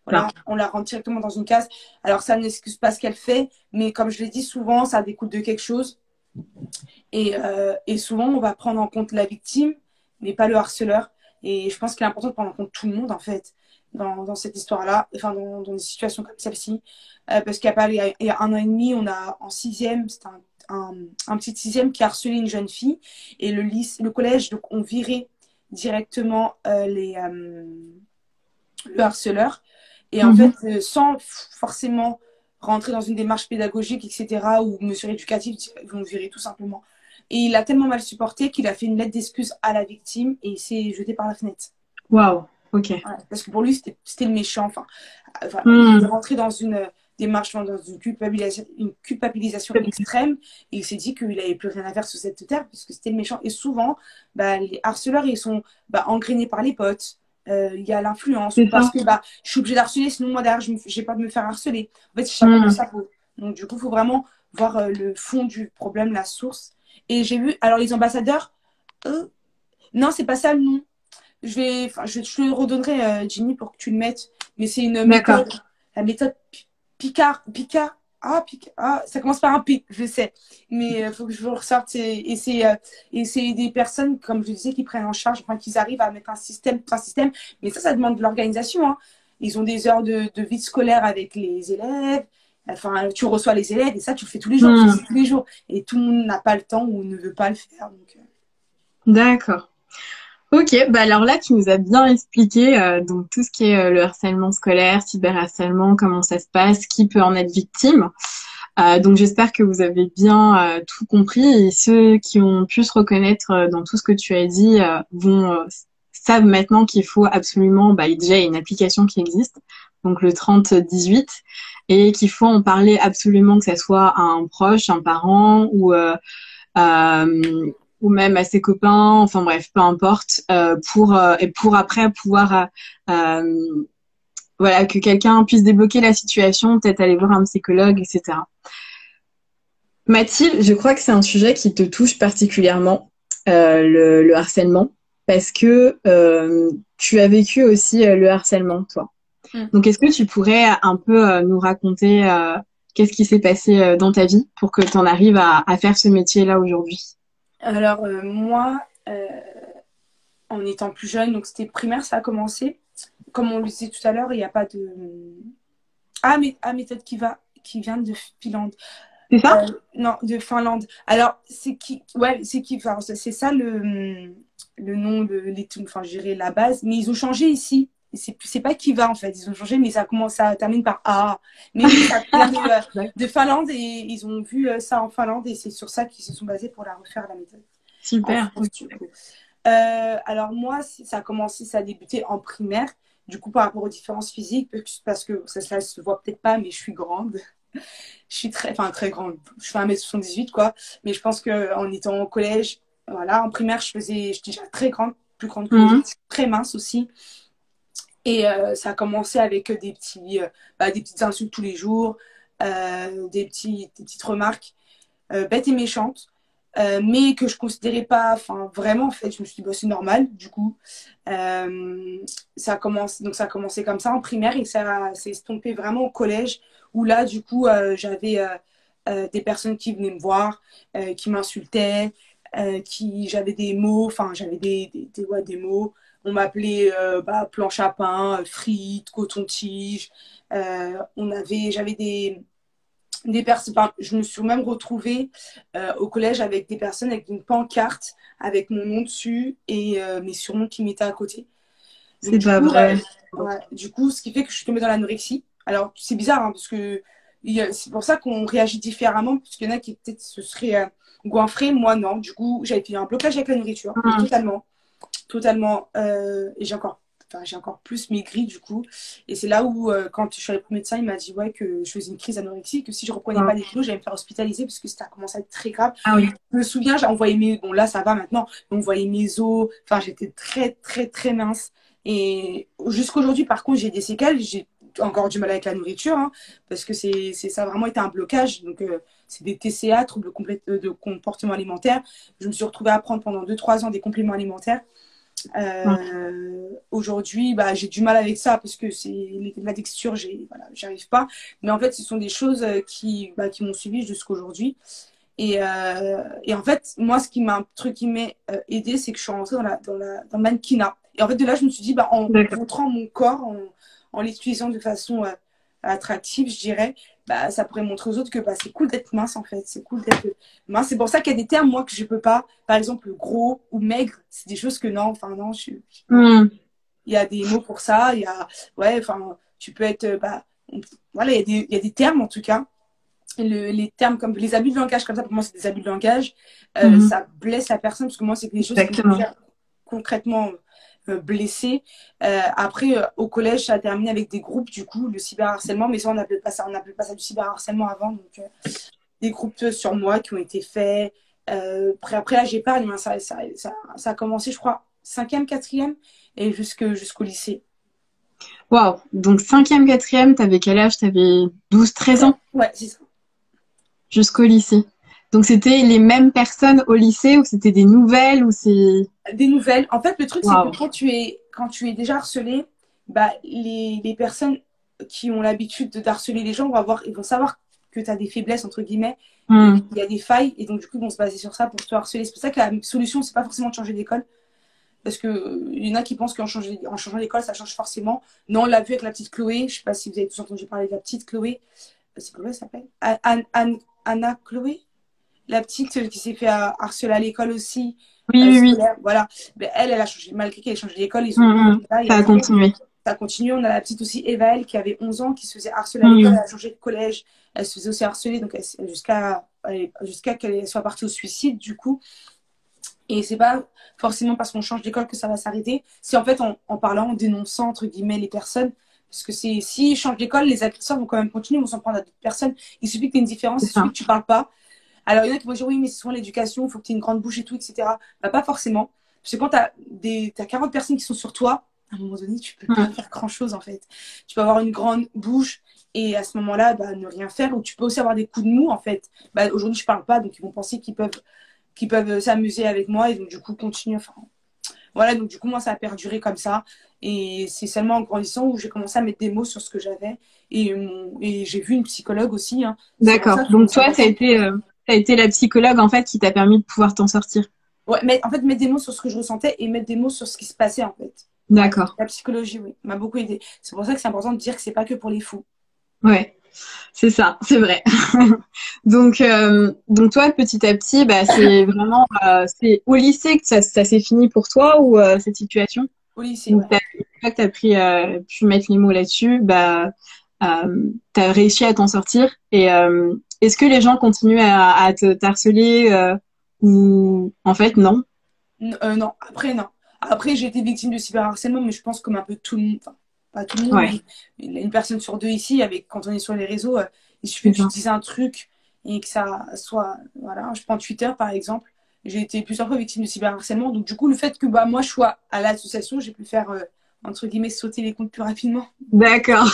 Voilà, on la rentre directement dans une case. Alors, ça n'excuse pas ce qu'elle fait, mais comme je l'ai dit, souvent, ça découle de quelque chose. Et souvent, on va prendre en compte la victime, mais pas le harceleur. Et je pense qu'il est important de prendre en compte tout le monde, en fait, dans cette histoire-là, enfin, dans des situations comme celle-ci. Parce il y a un an et demi, on a en sixième, c'était un petit sixième qui a harcelé une jeune fille. Et le collège, donc, on virait directement le harceleur. Et en fait, Mhm. sans forcément rentrer dans une démarche pédagogique, etc., ou mesure éducative, ils vont le virer tout simplement. Et il a tellement mal supporté qu'il a fait une lettre d'excuse à la victime et il s'est jeté par la fenêtre. Waouh, ok. Ouais, parce que pour lui, c'était le méchant. Enfin, voilà, il est Hmm. rentré dans une démarche, dans une culpabilisation extrême et il s'est dit qu'il n'avait plus rien à faire sur cette terre puisque c'était le méchant. Et souvent, bah, les harceleurs, ils sont engrainés par les potes. Il y a l'influence ou C'est parce ça. que je suis obligée d'harceler, sinon moi derrière, je n'ai pas de me faire harceler. En fait, c'est chacun pour Hmm. sa peau. Donc, du coup, il faut vraiment voir le fond du problème, la source. Et j'ai vu, alors les ambassadeurs, non, c'est pas ça le nom. Je te le redonnerai, Jimmy, pour que tu le mettes. Mais c'est une D'accord. méthode, la méthode Picard, Ça commence par un P, je sais. Mais il faut que je vous ressorte. Et c'est des personnes, comme je disais, qui prennent en charge, enfin, qu'ils arrivent à mettre un système, tout un système. Mais ça demande de l'organisation, hein. Ils ont des heures de vie scolaire avec les élèves. Enfin, tu reçois les élèves et ça, tu le fais tous les jours. Tu le fais tous les jours. Et tout le monde n'a pas le temps ou ne veut pas le faire. Donc, D'accord. Ok, bah alors là, tu nous as bien expliqué donc tout ce qui est le harcèlement scolaire, cyberharcèlement, comment ça se passe, qui peut en être victime. Donc j'espère que vous avez bien tout compris et ceux qui ont pu se reconnaître dans tout ce que tu as dit savent maintenant qu'il faut absolument, déjà il y a une application qui existe, donc le 3018, et qu'il faut en parler absolument, que ça soit à un proche, un parent ou même à ses copains, enfin bref, peu importe, pour après pouvoir voilà, que quelqu'un puisse débloquer la situation, peut-être aller voir un psychologue, etc. Mathilde, je crois que c'est un sujet qui te touche particulièrement, le harcèlement, parce que tu as vécu aussi le harcèlement, toi. Donc, est-ce que tu pourrais un peu nous raconter qu'est-ce qui s'est passé dans ta vie pour que tu en arrives à faire ce métier-là aujourd'hui? Alors, moi, en étant plus jeune, donc c'était primaire, ça a commencé. Comme on le disait tout à l'heure, il n'y a pas de... méthode qui vient de Finlande. C'est ça? Non, de Finlande. Alors, c'est qui... Ouais, c'est qui... Enfin, c'est ça le nom de l'étude, enfin, je dirais la base. Mais ils ont changé ici. C'est pas Kiva, en fait. Ils ont changé, mais ça termine par A. Mais oui, ça vient de Finlande et ils ont vu ça en Finlande et c'est sur ça qu'ils se sont basés pour la refaire, la méthode. Super. Alors moi, ça a débuté en primaire. Du coup, par rapport aux différences physiques, parce que ça se voit peut-être pas, mais je suis grande. Je suis très grande. Je fais 1m78, quoi. Mais je pense qu'en étant au collège, voilà, en primaire, j'étais déjà très grande, plus grande que les autres, très mince aussi. Et ça a commencé avec des petites insultes tous les jours, des petites remarques bêtes et méchantes. Mais que je considérais pas, enfin vraiment en fait, je me suis dit c'est normal du coup. Ça a commencé comme ça en primaire et ça s'est estompé vraiment au collège où là du coup j'avais des personnes qui venaient me voir, qui m'insultaient, j'avais des mots, enfin j'avais des mots. On m'appelait planche à pain, frites, coton-tige. J'avais des personnes, je me suis même retrouvée au collège avec des personnes avec une pancarte avec mon nom dessus et mes surnoms qui m'étaient à côté. C'est pas vrai. Du coup, ce qui fait que je suis tombée dans l'anorexie. Alors, c'est bizarre hein, parce que c'est pour ça qu'on réagit différemment parce qu'il y en a qui peut-être se seraient goinfrés. Moi, non. Du coup, j'avais fait un blocage avec la nourriture, totalement. Et j'ai encore plus maigri du coup. Et c'est là où, quand je suis allée pour le médecin, il m'a dit que je faisais une crise d'anorexie, que si je reprenais pas des kilos, j'allais me faire hospitaliser parce que ça a commencé à être très grave. Ah oui. Je me souviens, j'ai envoyé bon là ça va maintenant, on voyait mes os, enfin j'étais très très très mince. Et jusqu'aujourd'hui, par contre, j'ai des séquelles, j'ai encore du mal avec la nourriture, hein, parce que ça a vraiment été un blocage. Donc, c'est des TCA, troubles de comportement alimentaire. Je me suis retrouvée à prendre pendant 2-3 ans des compléments alimentaires. Aujourd'hui, j'ai du mal avec ça parce que la texture, j'arrive pas. Mais en fait, ce sont des choses qui m'ont suivi jusqu'aujourd'hui. Et en fait, moi, ce qui m'a aidé, c'est que je suis rentrée dans le mannequinat. Et en fait, de là, je me suis dit, en montrant mon corps, en l'utilisant de façon attractive, je dirais, ça pourrait montrer aux autres que c'est cool d'être mince, en fait. C'est cool d'être mince. C'est pour ça qu'il y a des termes, moi, que je peux pas. Par exemple, gros ou maigre, c'est des choses que non. Enfin, non, il y a des mots pour ça. Il y a, tu peux être, voilà, il y a des termes, en tout cas. Les termes comme les abus de langage comme ça, pour moi c'est des abus de langage, ça blesse la personne parce que moi c'est des choses qui me faire concrètement blesser. Après au collège ça a terminé avec des groupes, du coup le cyberharcèlement, mais ça on n'appelait pas ça du cyberharcèlement avant, donc des groupes sur moi qui ont été faits. Après là j'épargne, mais ça a commencé je crois 5e, 4e et jusqu'au lycée. Waouh, donc 5e, 4e, t'avais quel âge? T'avais 12, 13 ans? Ouais, c'est ça. Jusqu'au lycée. Donc, c'était les mêmes personnes au lycée ou c'était des nouvelles ou c'est... Des nouvelles. En fait, le truc, c'est que quand tu es déjà harcelé, les personnes qui ont l'habitude d'harceler les gens ils vont savoir que tu as des faiblesses, entre guillemets, Mm. il y a des failles, et donc du coup, ils vont se baser sur ça pour te harceler. C'est pour ça que la solution, c'est pas forcément de changer d'école, parce que il y en a qui pensent qu'en changeant d'école, ça change forcément. Non, on l'a vu avec la petite Chloé, je sais pas si vous avez tous entendu parler de la petite Chloé. C'est Chloé, ça s'appelle Anna Chloé, la petite qui s'est fait harceler à l'école aussi, Oui, oui, oui. scolaire, voilà. Mais elle a changé, malgré qu'elle ait changé d'école, ils ont là, il y Ça a a des jours, continué. ça continue. On a la petite aussi, Evaël, qui avait 11 ans, qui se faisait harceler à l'école, Mm. elle a changé de collège, elle se faisait aussi harceler, donc jusqu'à qu'elle soit partie au suicide, du coup. Et c'est pas forcément parce qu'on change d'école que ça va s'arrêter, c'est en fait en parlant, en dénonçant, entre guillemets, les personnes. Parce que s'ils changent d'école, les agresseurs vont quand même continuer, vont s'en prendre à d'autres personnes. Il suffit que tu aies une différence, C'est il suffit ça. que tu parles pas. Alors, il y en a qui vont dire oui, mais c'est souvent l'éducation, il faut que tu aies une grande bouche et tout, etc. Bah, pas forcément. Parce que quand t'as 40 personnes qui sont sur toi, à un moment donné, tu peux pas Mm. faire grand-chose, en fait. Tu peux avoir une grande bouche et à ce moment-là, bah, ne rien faire. Ou tu peux aussi avoir des coups de mou, en fait. Bah, aujourd'hui, je parle pas, donc ils vont penser qu'ils peuvent s'amuser avec moi et donc, du coup, continuer. Enfin, voilà, donc du coup, moi, ça a perduré comme ça. Et c'est seulement en grandissant où j'ai commencé à mettre des mots sur ce que j'avais. Et j'ai vu une psychologue aussi, hein. C'est pour D'accord. ça que Donc c'est toi, important. ça a été la psychologue en fait qui t'a permis de pouvoir t'en sortir. Ouais, mais en fait, mettre des mots sur ce que je ressentais et mettre des mots sur ce qui se passait, en fait. Ouais, D'accord. la psychologie, oui, m'a beaucoup aidé. C'est pour ça que c'est important de dire que c'est pas que pour les fous. Ouais, c'est ça, c'est vrai. Donc toi, petit à petit, bah, c'est vraiment, c'est au lycée que ça s'est fini pour toi ou cette situation? Au lycée, Donc ouais. une fois que t'as pu mettre les mots là-dessus, bah, t'as réussi à t'en sortir. Et est-ce que les gens continuent à te t'harceler ou en fait non? Non, après, non. Après, j'ai été victime de cyberharcèlement, mais je pense comme un peu tout le monde, enfin, pas tout le monde, Ouais, mais une personne sur deux ici, quand on est sur les réseaux, il suffit c'est que je ça. dise un truc et que ça soit, voilà, je prends Twitter par exemple, j'ai été plusieurs fois victime de cyberharcèlement, donc du coup, le fait que bah, moi je sois à l'association, j'ai pu faire, entre guillemets, sauter les comptes plus rapidement. D'accord.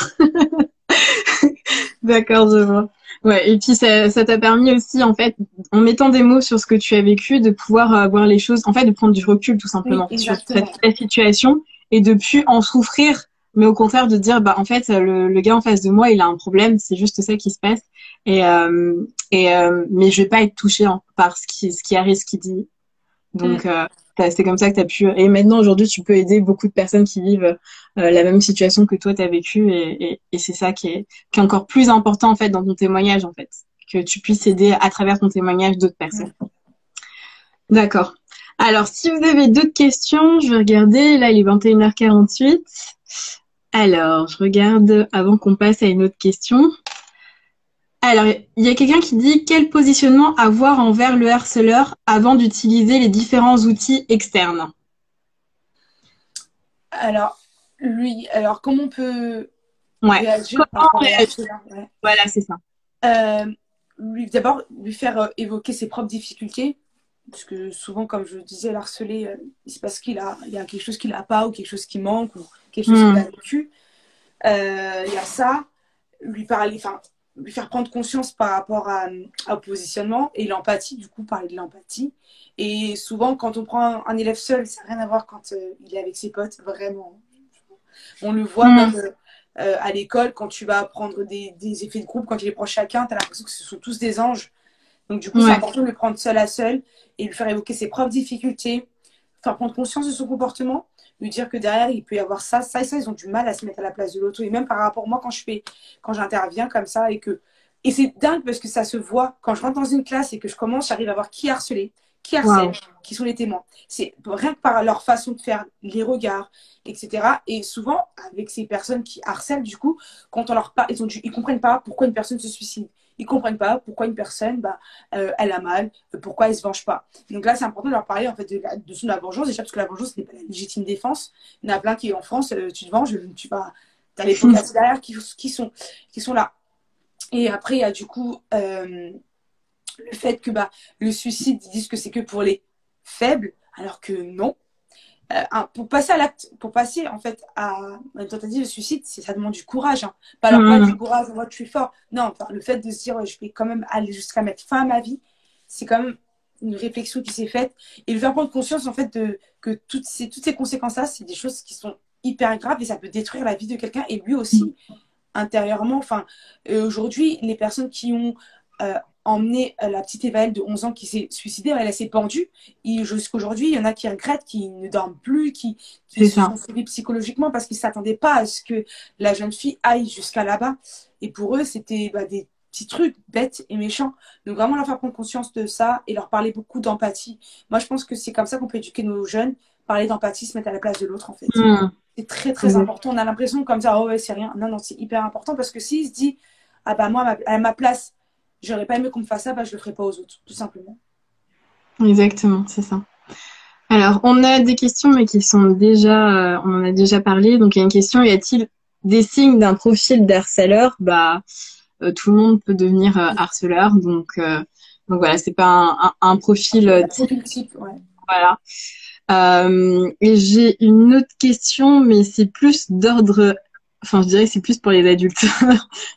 D'accord, je vois. Ouais, et puis ça t'a permis aussi, en fait, en mettant des mots sur ce que tu as vécu, de pouvoir voir les choses, en fait, de prendre du recul tout Oui, simplement sur exactement. ta situation et de plus en souffrir, mais au contraire de dire, bah en fait, le gars en face de moi, il a un problème, c'est juste ça qui se passe, mais je vais pas être touchée par ce qui arrive, ce qu'il dit. Mm. Donc, c'est comme ça que tu as pu. Et maintenant, aujourd'hui, tu peux aider beaucoup de personnes qui vivent la même situation que toi, tu as vécu. Et c'est ça qui est encore plus important, en fait, dans ton témoignage, en fait. Que tu puisses aider à travers ton témoignage d'autres personnes. Mm. D'accord. Alors, si vous avez d'autres questions, je vais regarder. Là, il est 21h48. Alors, je regarde avant qu'on passe à une autre question. Alors, il y a quelqu'un qui dit quel positionnement avoir envers le harceleur avant d'utiliser les différents outils externes. Alors, comment on peut Ouais. réagir par Comment rapport au réagir? harcèlement? Ouais. Voilà, c'est ça. Euh, D'abord, lui faire évoquer ses propres difficultés. Parce que souvent, comme je le disais, l'harceler, il se passe il y a quelque chose qu'il n'a pas ou quelque chose qui manque ou quelque chose qu'il a Hmm. vécu. Il y a ça, lui parler, enfin, lui faire prendre conscience par rapport au positionnement et l'empathie, du coup, parler de l'empathie. Et souvent, quand on prend un élève seul, ça n'a rien à voir quand il est avec ses potes, vraiment. On le voit Hmm. même à l'école, quand tu vas prendre des effets de groupe, quand tu les prends chacun, tu as l'impression que ce sont tous des anges. Donc, du coup, c'est Ouais. important de le prendre seul à seul et lui faire évoquer ses propres difficultés, faire prendre conscience de son comportement, lui dire que derrière, il peut y avoir ça, ça et ça. Ils ont du mal à se mettre à la place de l'autre. Et même par rapport à moi, quand j'interviens comme ça et c'est dingue parce que ça se voit quand je rentre dans une classe et que j'arrive à voir qui est harcelé, qui harcèle, Waouh. qui sont les témoins. C'est rien que par leur façon de faire, les regards, etc. Et souvent, avec ces personnes qui harcèlent, du coup, quand on leur parle, ils comprennent pas pourquoi une personne se suicide. Ils comprennent pas pourquoi une personne, elle a mal, pourquoi elle se venge pas. Donc là, c'est important de leur parler en fait de la vengeance, déjà parce que la vengeance, ce n'est pas la légitime défense. Il y en a plein qui, en France, tu te venges, as les podcasts derrière qui sont là. Et après, il y a du coup le fait que le suicide, ils disent que c'est que pour les faibles, alors que non. Pour passer à l'acte, pour passer en fait à une tentative de suicide, ça demande du courage. Hein. Alors pas du Hmm. courage, moi je suis fort. Non, enfin, le fait de se dire je vais quand même aller jusqu'à mettre fin à ma vie, c'est quand même une réflexion qui s'est faite et le faire prendre conscience en fait que toutes ces conséquences-là, c'est des choses qui sont hyper graves et ça peut détruire la vie de quelqu'un et lui aussi intérieurement. Enfin, aujourd'hui, les personnes qui ont euh, emmené la petite Evaëlle de 11 ans qui s'est suicidée, elle s'est pendue. Et jusqu'aujourd'hui, il y en a qui regrettent, qui ne dorment plus, qui C'est se ça. sont suivis psychologiquement parce qu'ils ne s'attendaient pas à ce que la jeune fille aille jusqu'à là-bas. Et pour eux, c'était des petits trucs bêtes et méchants. Donc vraiment leur faire prendre conscience de ça et leur parler beaucoup d'empathie. Moi, je pense que c'est comme ça qu'on peut éduquer nos jeunes, parler d'empathie, se mettre à la place de l'autre, en fait. Hmm. C'est très, très important. On a l'impression comme ça, oh ouais, c'est rien. Non, non, c'est hyper important parce que s'il se dit, ah bah moi, à ma place, j'aurais pas aimé qu'on me fasse ça, bah je le ferai pas aux autres, tout simplement. Exactement, c'est ça. Alors, on a des questions, mais qui sont déjà, on en a déjà parlé. Donc, il y a une question, y a-t-il des signes d'un profil d'harceleur? Bah, tout le monde peut devenir harceleur. Donc voilà, c'est pas un profil La type. profil type, ouais. Voilà. Et j'ai une autre question, mais c'est plus d'ordre, enfin, je dirais que c'est plus pour les adultes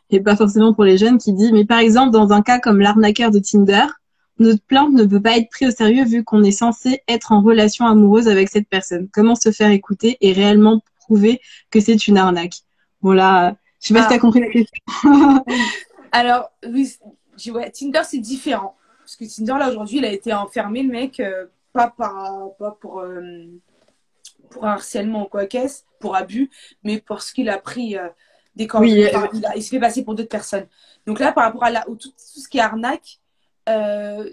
et pas forcément pour les jeunes qui dit, mais par exemple, dans un cas comme l'arnaqueur de Tinder, notre plainte ne peut pas être prise au sérieux vu qu'on est censé être en relation amoureuse avec cette personne. Comment se faire écouter et réellement prouver que c'est une arnaque? Bon là, je sais pas si t'as Ah, compris la question. oui. Alors, oui, ouais, Tinder, c'est différent. Parce que Tinder, là, aujourd'hui, il a été enfermé, le mec, pas pour harcèlement ou quoi qu'est-ce, pour abus, mais parce qu'il a pris des Oui, coordonnées. Enfin, il se fait passer pour d'autres personnes. Donc là, par rapport à tout ce qui est arnaque, enfin,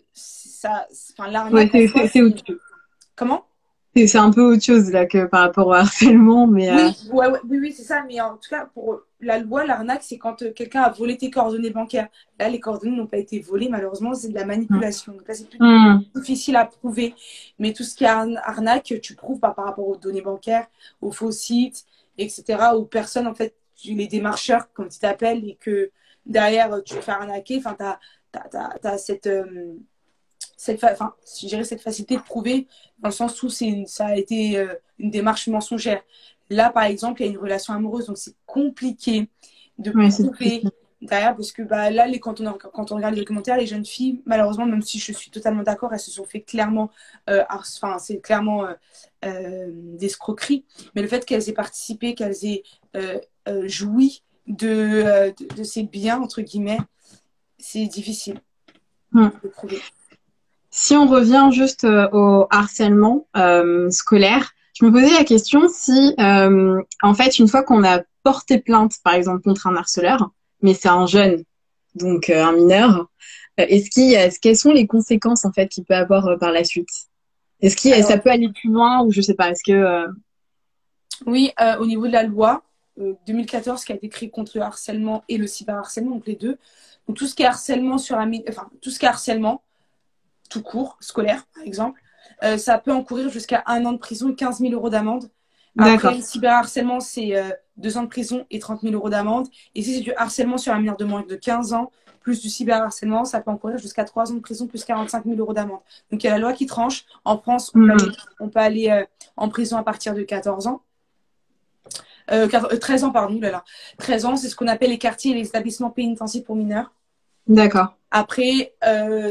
ouais, l'arnaque en soi, c'est c'est... autre chose. Comment? C'est un peu autre chose là que par rapport au harcèlement, mais Oui, ouais, ouais, oui, oui, c'est ça. Mais en tout cas, pour la loi, l'arnaque, c'est quand quelqu'un a volé tes coordonnées bancaires. Là, les coordonnées n'ont pas été volées, malheureusement, c'est de la manipulation. Donc là, c'est plus hmm. difficile à prouver. Mais tout ce qui est arnaque, tu prouves pas par rapport aux données bancaires, aux faux sites, etc. Aux personnes, en fait, les démarcheurs, comme tu t'appelles, et que derrière, tu te fais arnaquer. Enfin, t'as enfin, je dirais cette facilité de prouver dans le sens où ça a été une démarche mensongère. Là, par exemple, il y a une relation amoureuse, donc c'est compliqué de Ouais, c'est prouver derrière parce que bah, là, quand on regarde les documentaires, les jeunes filles, malheureusement, même si je suis totalement d'accord, elles se sont fait clairement, enfin, c'est clairement d'escroquerie, mais le fait qu'elles aient participé, qu'elles aient joui de ces biens, entre guillemets, c'est difficile hmm. de prouver. Si on revient juste au harcèlement scolaire, je me posais la question si, en fait, une fois qu'on a porté plainte, par exemple, contre un harceleur, mais c'est un jeune, donc un mineur, quelles sont les conséquences en fait qu'il peut avoir par la suite? Ça Alors, peut aller plus loin ou je sais pas, oui, au niveau de la loi 2014 qui a été créée contre le harcèlement et le cyberharcèlement, donc les deux. Donc tout ce qui est harcèlement enfin tout ce qui est harcèlement tout court, scolaire par exemple, ça peut encourir jusqu'à 1 an de prison et 15 000 euros d'amende. Après, d'accord. le cyberharcèlement, c'est 2 ans de prison et 30 000 euros d'amende. Et si c'est du harcèlement sur un mineur de moins de 15 ans, plus du cyberharcèlement, ça peut encourir jusqu'à 3 ans de prison plus 45 000 euros d'amende. Donc il y a la loi qui tranche. En France, Hmm. on peut aller en prison à partir de 14 ans. 13 ans, pardon, là. 13 ans, c'est ce qu'on appelle les quartiers et les établissements pénitentiaires pour mineurs. D'accord. Après,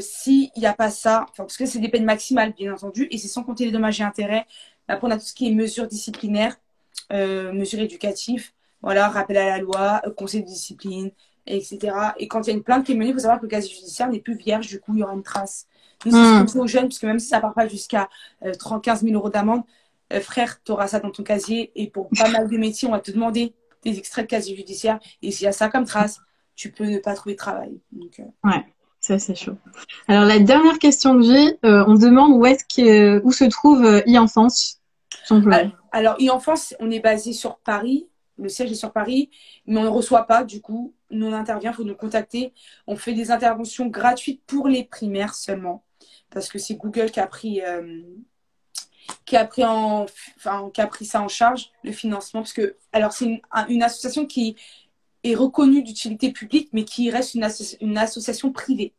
s'il n'y a pas ça, parce que c'est des peines maximales, bien entendu, et c'est sans compter les dommages et intérêts. Après, on a tout ce qui est mesures disciplinaires, mesures éducatives, voilà, rappel à la loi, conseil de discipline, etc. Et quand il y a une plainte qui est menée, il faut savoir que le casier judiciaire n'est plus vierge, du coup, il y aura une trace. Nous, c'est ce qu'on Hmm. fait aux jeunes, puisque même si ça ne part pas jusqu'à 15 000 euros d'amende, frère, tu auras ça dans ton casier. Et pour pas mal de métiers, on va te demander des extraits de casier judiciaire. Et s'il y a ça comme trace, tu peux ne pas trouver de travail. Donc, Ouais, ça c'est chaud. Alors la dernière question que j'ai, on demande où se trouve e-enfance, tout simplement. alors, e-enfance, on est basé sur Paris. Le siège est sur Paris, mais on ne reçoit pas. Du coup, nous, on intervient, il faut nous contacter. On fait des interventions gratuites pour les primaires seulement. Parce que c'est Google qui a pris ça en charge, le financement. Parce que, alors, c'est une association qui est reconnue d'utilité publique, mais qui reste une association privée.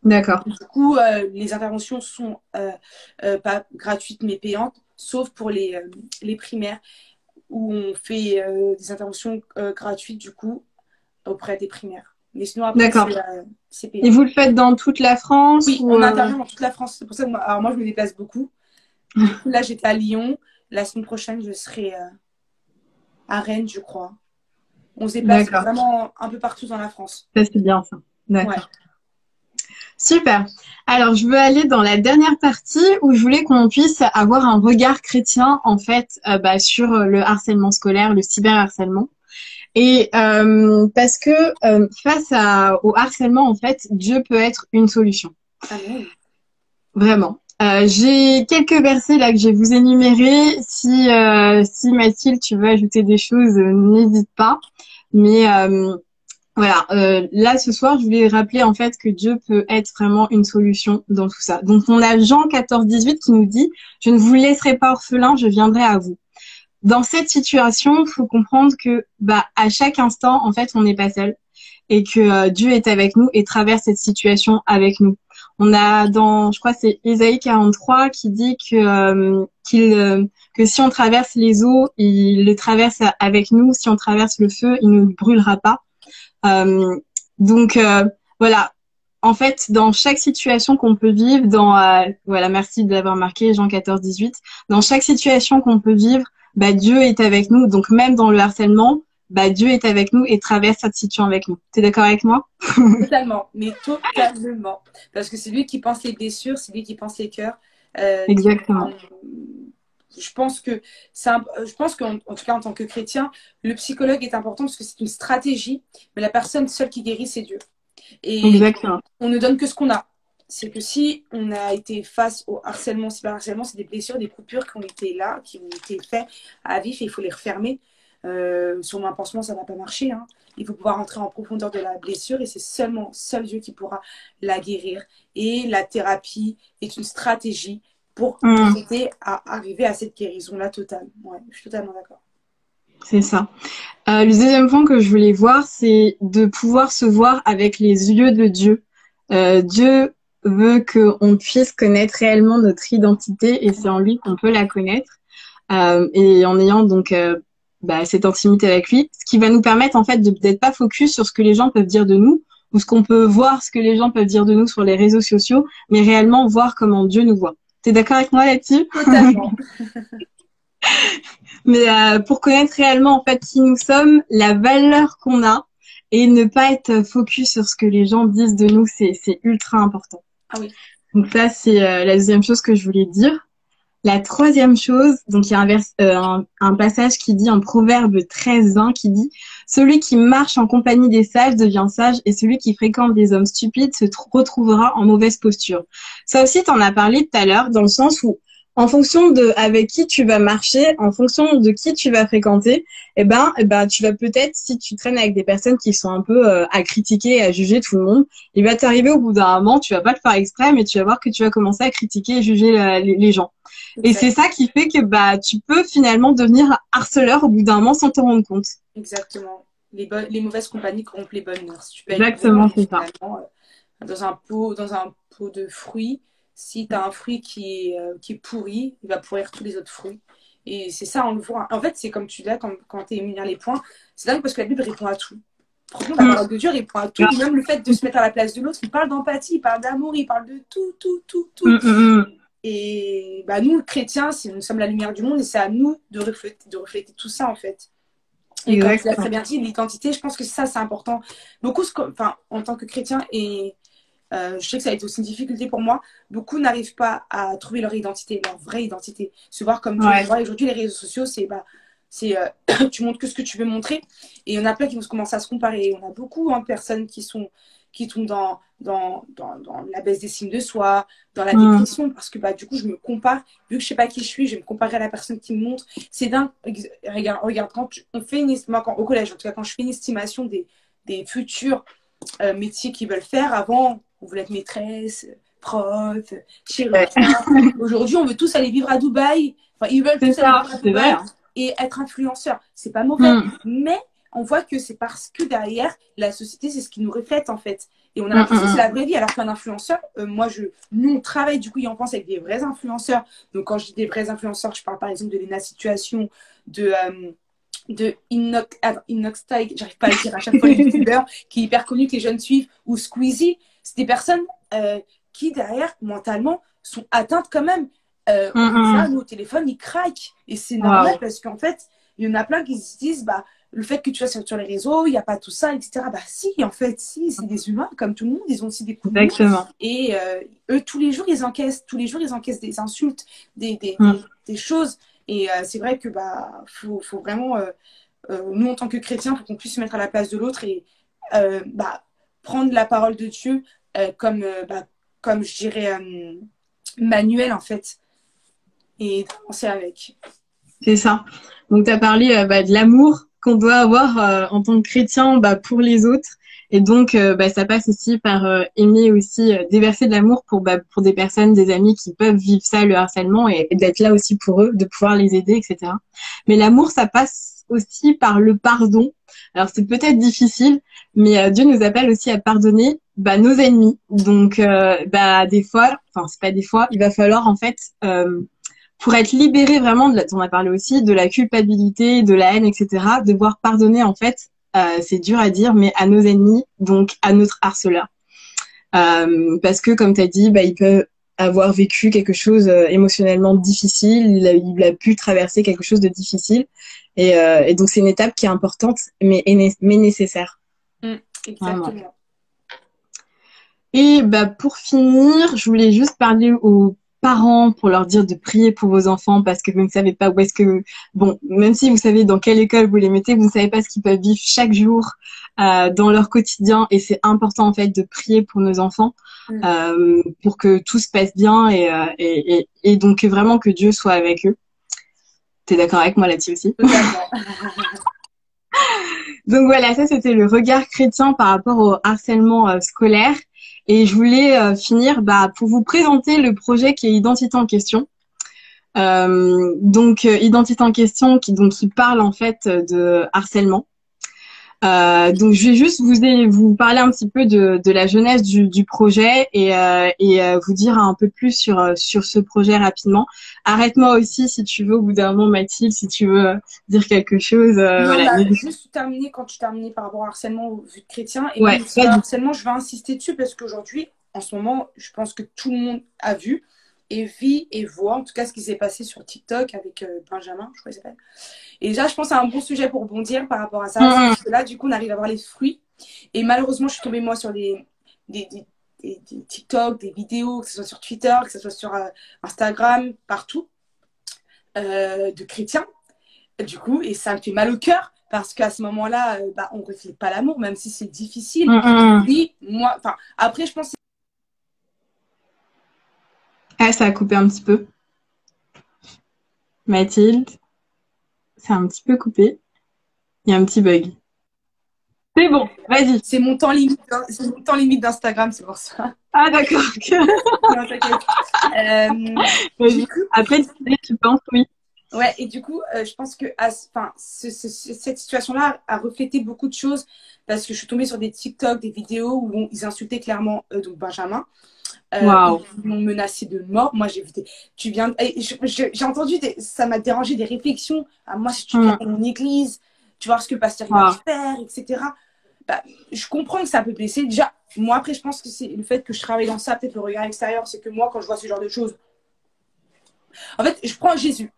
D'accord. Du coup, les interventions sont pas gratuites, mais payantes, sauf pour les primaires, où on fait des interventions gratuites, du coup, auprès des primaires. Mais sinon, après, D'accord. c'est Et payant. vous le faites dans toute la France Oui, ou on intervient dans toute la France. C'est pour ça que alors moi, je me déplace beaucoup. Du coup, là, j'étais à Lyon. La semaine prochaine, je serai à Rennes, je crois. On se déplace D'accord. vraiment un peu partout dans la France. Ça, c'est bien ça. Ouais. D'accord. Super. Alors, je veux aller dans la dernière partie où je voulais qu'on puisse avoir un regard chrétien, en fait, sur le harcèlement scolaire, le cyberharcèlement. Et parce que au harcèlement, en fait, Dieu peut être une solution. Amen. Vraiment. J'ai quelques versets là que je vais vous énumérer. Si Mathilde, tu veux ajouter des choses, n'hésite pas. Mais voilà, là ce soir, je voulais rappeler en fait que Dieu peut être vraiment une solution dans tout ça. Donc on a Jean 14, 18 qui nous dit: Je ne vous laisserai pas orphelins, je viendrai à vous. Dans cette situation, il faut comprendre que à chaque instant, en fait, on n'est pas seul et que Dieu est avec nous et traverse cette situation avec nous. On a je crois que c'est Ésaïe 43 qui dit que si on traverse les eaux, il les traverse avec nous. Si on traverse le feu, il ne nous brûlera pas. Voilà. En fait, dans chaque situation qu'on peut vivre, voilà, merci de l'avoir marqué, Jean 14, 18. Dans chaque situation qu'on peut vivre, Dieu est avec nous. Donc même dans le harcèlement, Dieu est avec nous et traverse cette situation avec nous. T'es d'accord avec moi? Totalement, mais totalement. Parce que c'est lui qui pense les blessures, c'est lui qui pense les cœurs. Exactement. Je pense qu'en tout cas en tant que chrétien, le psychologue est important parce que c'est une stratégie, mais la personne seule qui guérit, c'est Dieu. Et Exactement. on ne donne que ce qu'on a. C'est que si on a été face au harcèlement, cyberharcèlement, c'est des blessures, des coupures qui ont été là, qui ont été faites à vif et il faut les refermer. Sur un pansement, ça ne va pas marcher. Hein. Il faut pouvoir entrer en profondeur de la blessure et c'est seul Dieu qui pourra la guérir. Et la thérapie est une stratégie pour aider à arriver à cette guérison-là totale. Ouais, je suis totalement d'accord. C'est ça. Le deuxième point que je voulais voir, c'est de pouvoir se voir avec les yeux de Dieu. Dieu veut qu'on puisse connaître réellement notre identité et c'est en lui qu'on peut la connaître. Et en ayant donc cette intimité avec lui, ce qui va nous permettre en fait d'être pas focus sur ce que les gens peuvent dire de nous ou ce qu'on peut voir, ce que les gens peuvent dire de nous sur les réseaux sociaux, mais réellement voir comment Dieu nous voit. T'es d'accord avec moi là-dessus? Totalement. Mais pour connaître réellement en fait qui nous sommes, la valeur qu'on a et ne pas être focus sur ce que les gens disent de nous, c'est ultra important. Ah oui. Donc ça c'est la deuxième chose que je voulais dire. La troisième chose, donc il y a un passage qui dit en Proverbe 13:1 qui dit: Celui qui marche en compagnie des sages devient sage et celui qui fréquente des hommes stupides se retrouvera en mauvaise posture. Ça aussi, t'en as parlé tout à l'heure dans le sens où en fonction de avec qui tu vas marcher, en fonction de qui tu vas fréquenter, tu vas peut-être, si tu traînes avec des personnes qui sont un peu à critiquer, à juger tout le monde, il va t'arriver au bout d'un moment, tu vas pas le faire exprès, mais tu vas voir que tu vas commencer à critiquer et juger les gens. Et c'est ça qui fait que tu peux finalement devenir harceleur au bout d'un moment sans te rendre compte. Exactement. Les mauvaises compagnies corrompent les bonnes mœurs. Tu peux Exactement, c'est ça. Dans un pot de fruits, si tu as un fruit qui est pourri, il va pourrir tous les autres fruits. Et c'est ça, on le voit. En fait, c'est comme tu dis quand tu es mis les points, c'est dingue parce que la Bible répond à tout. Franchement, la parole de Dieu répond à tout. Et même le fait de se mettre à la place de l'autre, il parle d'empathie, il parle d'amour, il parle de tout. Et nous, chrétiens, nous sommes la lumière du monde et c'est à nous de refléter tout ça, en fait. Et comme tu l'as très bien dit, l'identité, je pense que ça, c'est important. Beaucoup, en tant que chrétien, et je sais que ça a été aussi une difficulté pour moi, beaucoup n'arrivent pas à trouver leur identité, leur vraie identité. Se voir comme Dieu. Ouais. Aujourd'hui, les réseaux sociaux, tu montres que ce que tu veux montrer. Et il y en a plein qui vont commencer à se comparer. On a beaucoup de personnes qui tombent dans la baisse d'estime de soi, dans la dépression, parce que du coup, je me compare. Vu que je sais pas qui je suis, je vais me comparer à la personne qui me montre. C'est dingue. Regarde, quand on fait au collège, en tout cas, quand je fais une estimation des futurs métiers qu'ils veulent faire, avant, on voulait être maîtresse, prof, chirurgien. Aujourd'hui, on veut tous aller vivre à Dubaï. Enfin, ils veulent tous aller vivre à Dubaï et être influenceurs. C'est pas mauvais, mais on voit que c'est parce que derrière, la société, c'est ce qui nous reflète, en fait. Et on a l'impression que c'est la vraie vie. Alors qu'un influenceur, nous, on travaille, du coup, en pense avec des vrais influenceurs. Donc, quand je dis des vrais influenceurs, je parle par exemple de Lena Situation, de Inoxtag, j'arrive pas à le dire à chaque fois, les youtubeurs, qui est hyper connu, que les jeunes suivent, ou Squeezie. C'est des personnes qui, derrière, mentalement, sont atteintes quand même. Ça, nous, au téléphone, ils craquent. Et c'est normal parce qu'en fait, il y en a plein qui se disent, le fait que tu sois sur les réseaux, il n'y a pas tout ça, etc. Bah si, en fait, si, c'est des humains comme tout le monde, ils ont aussi des coups de mou. Exactement. Et eux, tous les jours, ils encaissent des insultes, des choses. Et c'est vrai que bah faut vraiment, nous en tant que chrétiens, faut qu'on puisse se mettre à la place de l'autre et bah, prendre la parole de Dieu comme je dirais manuel en fait, et danser avec. C'est ça. Donc, tu as parlé de l'amour qu'on doit avoir en tant que chrétien pour les autres. Et donc, ça passe aussi par aimer aussi déverser de l'amour pour des personnes, des amis qui peuvent vivre ça, le harcèlement, et d'être là aussi pour eux, de pouvoir les aider, etc. Mais l'amour, ça passe aussi par le pardon. Alors, c'est peut-être difficile, mais Dieu nous appelle aussi à pardonner nos ennemis. Donc, des fois, enfin, c'est pas des fois, il va falloir en fait pour être libéré vraiment, on a parlé aussi, de la culpabilité, de la haine, etc., devoir pardonner, en fait, c'est dur à dire, mais à nos ennemis, donc à notre harceleur. Parce que, comme tu as dit, il peut avoir vécu quelque chose émotionnellement difficile, il a pu traverser quelque chose de difficile, et donc c'est une étape qui est importante, mais nécessaire. Exactement. Vraiment. Et pour finir, je voulais juste parler aux parents pour leur dire de prier pour vos enfants parce que vous ne savez pas où est-ce que... Bon, même si vous savez dans quelle école vous les mettez, vous ne savez pas ce qu'ils peuvent vivre chaque jour dans leur quotidien, et c'est important en fait de prier pour nos enfants pour que tout se passe bien et donc vraiment que Dieu soit avec eux. T'es d'accord avec moi là-dessus aussi? Totalement. Donc voilà, ça c'était le regard chrétien par rapport au harcèlement scolaire. Et je voulais finir pour vous présenter le projet qui est Identité en question. Identité en question qui parle en fait de harcèlement. Donc je vais juste vous parler un petit peu de la jeunesse du projet et vous dire un peu plus sur ce projet rapidement. Arrête-moi aussi si tu veux au bout d'un moment, Mathilde, si tu veux dire quelque chose. Juste terminer quand tu terminais par rapport au harcèlement vu de chrétien. Et ouais, le harcèlement, je vais insister dessus parce qu'aujourd'hui, en ce moment, je pense que tout le monde a vu et vit et voit, en tout cas, ce qui s'est passé sur TikTok avec Benjamin, je crois qu'il s'appelle. Et déjà, je pense que c'est un bon sujet pour rebondir par rapport à ça. Parce que là, du coup, on arrive à voir les fruits. Et malheureusement, je suis tombée, moi, sur des TikTok, des vidéos, que ce soit sur Twitter, que ce soit sur Instagram, partout, de chrétiens. Du coup, et ça me fait mal au cœur parce qu'à ce moment-là, on ne reflète pas l'amour, même si c'est difficile. Oui, moi, enfin, après, je pense. Ah, ça a coupé un petit peu. Mathilde, c'est un petit peu coupé. Il y a un petit bug. C'est bon, vas-y. C'est mon temps limite d'Instagram, c'est pour ça. Ah, d'accord. Non, t'inquiète. Après, tu penses, oui. Ouais, et du coup, je pense que cette situation-là a reflété beaucoup de choses parce que je suis tombée sur des TikTok, des vidéos où ils insultaient clairement donc Benjamin. Wow. Ils m'ont menacé de mort. Moi, j'ai entendu, ça m'a dérangé des réflexions. Moi, si tu viens à mon église, tu vois ce que le pasteur va faire, etc. Je comprends que ça peut blesser. Déjà, moi, après, je pense que c'est le fait que je travaille dans ça, peut-être le regard extérieur, c'est que moi, quand je vois ce genre de choses, en fait, je prends Jésus.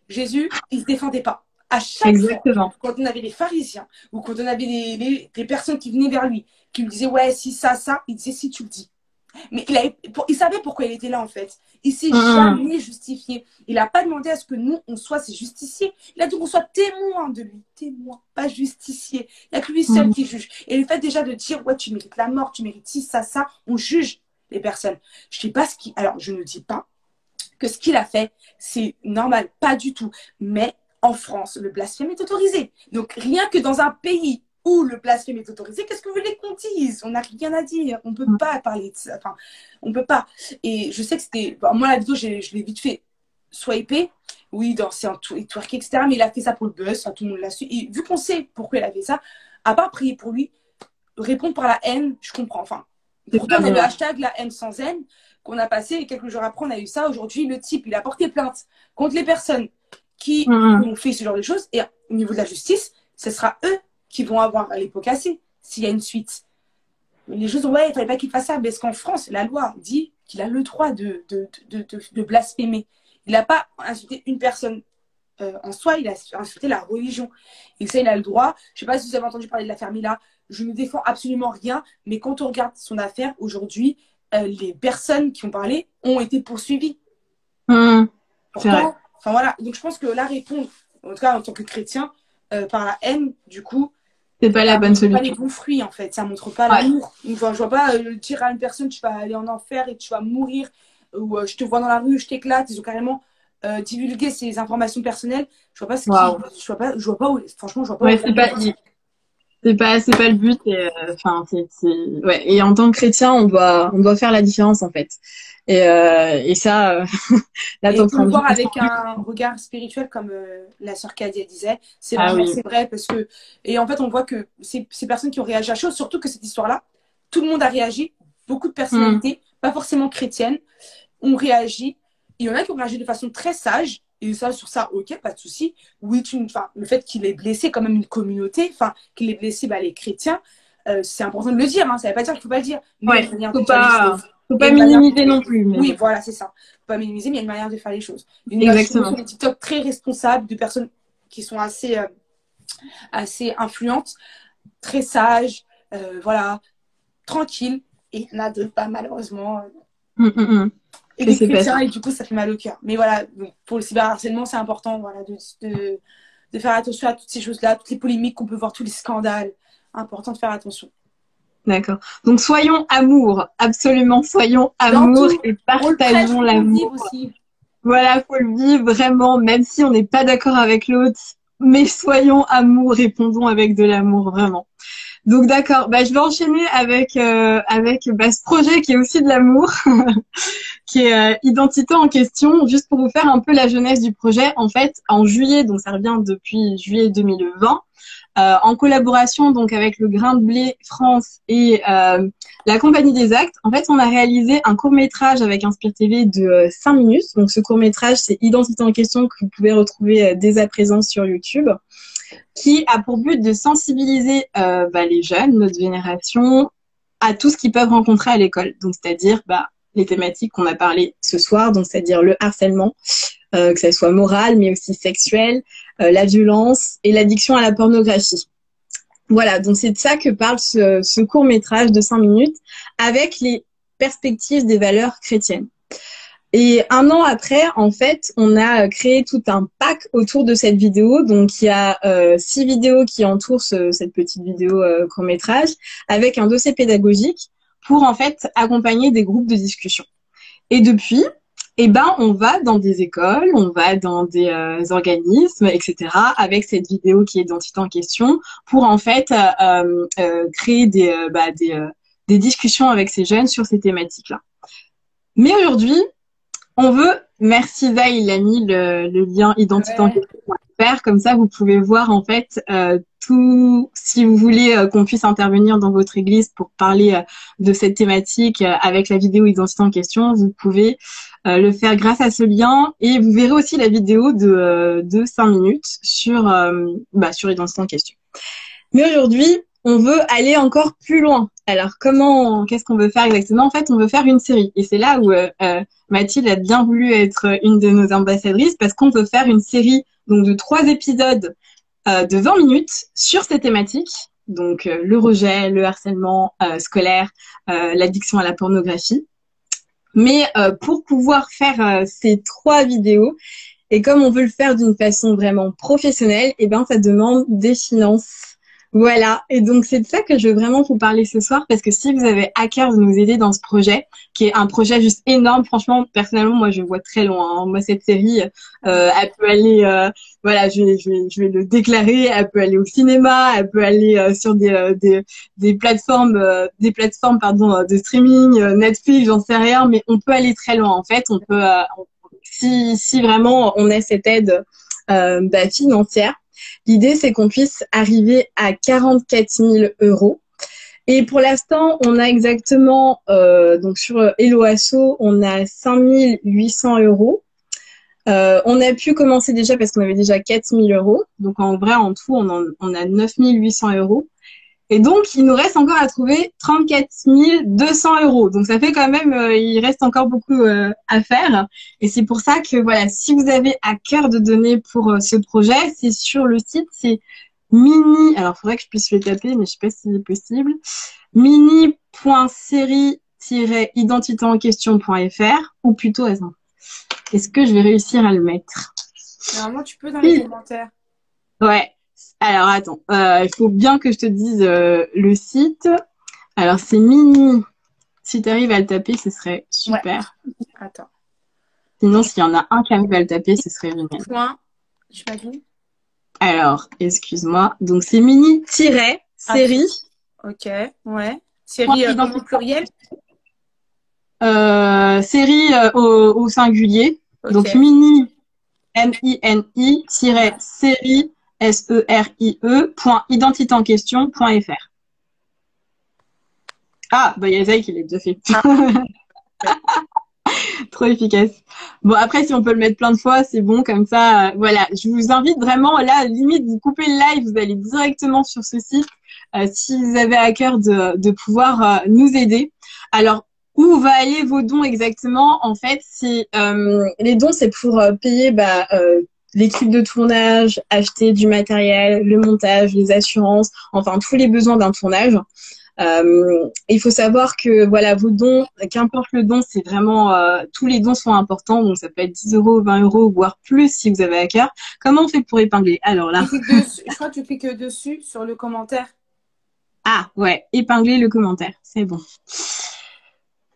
Jésus, il ne se défendait pas. À chaque fois, quand on avait les pharisiens ou quand on avait les personnes qui venaient vers lui, qui lui disaient, ouais, si ça, il disait, si tu le dis. Mais il savait pourquoi il était là, en fait. Il s'est jamais justifié. Il n'a pas demandé à ce que nous, on soit ses justiciers. Il a dit qu'on soit témoins de lui. Témoins, pas justiciers. Il n'y a que lui seul qui juge. Et le fait déjà de dire, ouais, tu mérites la mort, tu mérites ci, ça, on juge les personnes. Je sais pas alors, je ne dis pas que ce qu'il a fait, c'est normal. Pas du tout. Mais en France, le blasphème est autorisé. Donc, rien que dans un pays où le blasphème est autorisé, qu'est-ce que vous voulez qu'on dise? On n'a rien à dire. On ne peut pas parler de ça. Enfin, on ne peut pas. Et je sais que c'était... moi, la vidéo, je l'ai vite fait swiper. Oui, danser en twerker, etc. Mais il a fait ça pour le buzz. Tout le monde l'a su. Et vu qu'on sait pourquoi il a fait ça, à part prier pour lui, répondre par la haine, je comprends. Enfin, pourtant, on a le hashtag la haine sans haine qu'on a passé. Et quelques jours après, on a eu ça. Aujourd'hui, le type, il a porté plainte contre les personnes qui ont fait ce genre de choses. Et au niveau de la justice, ce sera eux qui vont avoir les pots cassés s'il y a une suite. Les choses, ouais, il ne fallait pas qu'il fasse ça, parce qu'en France, la loi dit qu'il a le droit de blasphémer. Il n'a pas insulté une personne en soi, il a insulté la religion. Et ça, il a le droit. Je sais pas si vous avez entendu parler de l'affaire Mila. Je ne défends absolument rien, mais quand on regarde son affaire, aujourd'hui, les personnes qui ont parlé ont été poursuivies. Pourtant, enfin voilà. Donc je pense que là, répondre, en tout cas en tant que chrétien, par la haine, du coup, c'est pas la bonne solution. Ça montre pas les bons fruits, en fait. Ça montre pas l'amour. Enfin, je vois pas dire à une personne, tu vas aller en enfer et tu vas mourir, ou je te vois dans la rue, je t'éclate. Ils ont carrément divulgué ces informations personnelles. Je vois pas ce qui, je vois pas où, franchement, je vois pas. Ouais, c'est pas le but. Enfin, ouais. Et en tant que chrétien, on doit faire la différence en fait. Et ça, là, et pour le voir avec un regard spirituel, comme la sœur Kadia disait, c'est vraiment c'est vrai parce que et en fait on voit que ces personnes qui ont réagi à la chose, surtout que cette histoire-là, tout le monde a réagi, beaucoup de personnalités, pas forcément chrétiennes, ont réagi. Il y en a qui ont réagi de façon très sage. Et ça, sur ça, ok, pas de souci. Oui, le fait qu'il ait blessé quand même une communauté, enfin, qu'il ait blessé les chrétiens, c'est important de le dire. Hein, ça ne veut pas dire qu'il ne faut pas le dire. Mais il y a une manière de faire les choses. Faut pas minimiser non plus. Oui, voilà, c'est ça. Faut pas minimiser, mais il y a une manière de faire les choses. Exactement. Sur les TikTok très responsables, de personnes qui sont assez influentes, très sages, voilà, tranquilles. Et il y en a d'autres pas, malheureusement. Et des chrétiens, et du coup, ça fait mal au cœur. Mais voilà, donc, pour le cyberharcèlement, c'est important voilà, de faire attention à toutes ces choses-là, toutes les polémiques qu'on peut voir, tous les scandales. Important de faire attention. D'accord. Donc, soyons amour. Absolument, soyons amour et partageons l'amour. Voilà, faut le vivre vraiment, même si on n'est pas d'accord avec l'autre. Mais soyons amour, répondons avec de l'amour, vraiment. Donc d'accord, je vais enchaîner avec ce projet qui est aussi de l'amour, qui est Identité en question, juste pour vous faire un peu la jeunesse du projet. En fait, en juillet, donc ça revient depuis juillet 2020, en collaboration donc avec le Grain de Blé France et la Compagnie des Actes, en fait, on a réalisé un court-métrage avec Inspire TV de 5 minutes. Donc ce court-métrage, c'est Identité en question que vous pouvez retrouver dès à présent sur YouTube, qui a pour but de sensibiliser les jeunes, notre génération, à tout ce qu'ils peuvent rencontrer à l'école. Donc, c'est-à-dire les thématiques qu'on a parlé ce soir, donc c'est-à-dire le harcèlement, que ça soit moral, mais aussi sexuel, la violence et l'addiction à la pornographie. Voilà, donc c'est de ça que parle ce court-métrage de 5 minutes, avec les perspectives des valeurs chrétiennes. Et 1 an après, en fait, on a créé tout un pack autour de cette vidéo. Donc, il y a 6 vidéos qui entourent cette petite vidéo court-métrage, avec un dossier pédagogique pour, en fait, accompagner des groupes de discussion. Et depuis, on va dans des écoles, on va dans des organismes, etc., avec cette vidéo qui est Identité en question, pour, en fait, créer des discussions avec ces jeunes sur ces thématiques-là. Mais aujourd'hui, on veut, merci Zay, il a mis le lien Identité en question.fr, comme ça vous pouvez voir en fait tout, si vous voulez qu'on puisse intervenir dans votre église pour parler de cette thématique avec la vidéo Identité en question, vous pouvez le faire grâce à ce lien et vous verrez aussi la vidéo de 5 minutes sur Identité en question. Mais aujourd'hui, on veut aller encore plus loin. Alors, qu'est-ce qu'on veut faire exactement? En fait, on veut faire une série. Et c'est là où Mathilde a bien voulu être une de nos ambassadrices, parce qu'on veut faire une série donc de 3 épisodes de 20 minutes sur ces thématiques. Donc, le rejet, le harcèlement scolaire, l'addiction à la pornographie. Mais pour pouvoir faire ces 3 vidéos, et comme on veut le faire d'une façon vraiment professionnelle, ça demande des finances. Voilà, et donc c'est de ça que je veux vraiment vous parler ce soir, parce que si vous avez à cœur de nous aider dans ce projet, qui est un projet juste énorme, franchement, personnellement, moi je vois très loin. Hein. Moi, cette série, elle peut aller, je vais le déclarer, elle peut aller au cinéma, elle peut aller sur des plateformes, de streaming, Netflix, j'en sais rien, mais on peut aller très loin. En fait, on peut, si vraiment on a cette aide financière. L'idée, c'est qu'on puisse arriver à 44 000 €. Et pour l'instant, on a exactement, donc sur Hello Asso, on a 5 800 €. On a pu commencer déjà parce qu'on avait déjà 4 000 €. Donc en vrai, en tout, on a 9 800 €. Et donc, il nous reste encore à trouver 34 200 euros. Donc, ça fait quand même, il reste encore beaucoup à faire. Et c'est pour ça que, voilà, si vous avez à cœur de donner pour ce projet, c'est sur le site, c'est mini, alors il faudrait que je puisse le taper, mais je sais pas si c'est possible, mini.série-identitéenquestion.fr ou plutôt, attends, est-ce que je vais réussir à le mettre? Normalement, tu peux dans les commentaires. Ouais. Alors, attends, il faut bien que je te dise le site. Alors, c'est mini. Si tu arrives à le taper, ce serait super. Ouais. Attends. Sinon, s'il y en a un qui arrive à le taper, ce serait génial. Point, j'imagine. Alors, excuse-moi. Donc, c'est mini-série. Ok, ouais. Série comment pluriel? Série au singulier. Okay. Donc, mini, mini-série, serie.identitéenquestion.fr. Ah, bah, il y a Zay qui l'a déjà fait. Trop efficace. Bon, après, si on peut le mettre plein de fois, c'est bon, comme ça, voilà. Je vous invite vraiment, là, limite, vous coupez le live, vous allez directement sur ce site, si vous avez à cœur de pouvoir nous aider. Alors, où va aller vos dons exactement? En fait, c'est les dons, c'est pour payer l'équipe de tournage, acheter du matériel, le montage, les assurances, enfin tous les besoins d'un tournage. Il faut savoir que voilà, vos dons, qu'importe le don, c'est vraiment tous les dons sont importants, donc ça peut être 10 euros, 20 euros, voire plus si vous avez à cœur. Comment on fait pour épingler? Alors là, je crois que tu cliques dessus sur le commentaire. Ah ouais, épingler le commentaire, c'est bon.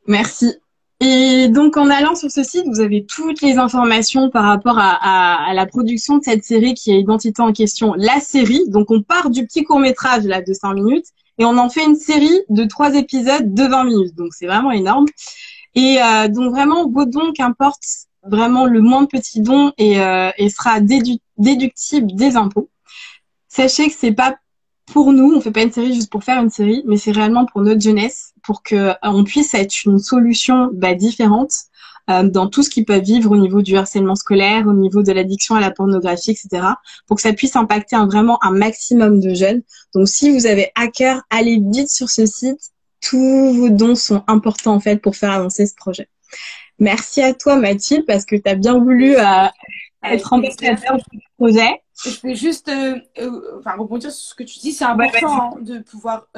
Merci. Et donc, en allant sur ce site, vous avez toutes les informations par rapport à la production de cette série qui est Identité en question, la série. Donc, on part du petit court-métrage là de 5 minutes et on en fait une série de 3 épisodes de 20 minutes. Donc, c'est vraiment énorme. Et donc, vraiment, vos dons, qu'importe vraiment le moins de petits dons et sera déductible des impôts. Sachez que c'est pas pour nous, on fait pas une série juste pour faire une série, mais c'est réellement pour notre jeunesse, pour que on puisse être une solution différente dans tout ce qu'ils peuvent vivre au niveau du harcèlement scolaire, au niveau de l'addiction à la pornographie, etc. Pour que ça puisse impacter vraiment un maximum de jeunes. Donc, si vous avez à cœur, allez vite sur ce site. Tous vos dons sont importants en fait pour faire avancer ce projet. Merci à toi Mathilde parce que tu as bien voulu être ambassadeur de ce projet. Je vais juste rebondir sur ce que tu dis. C'est important de pouvoir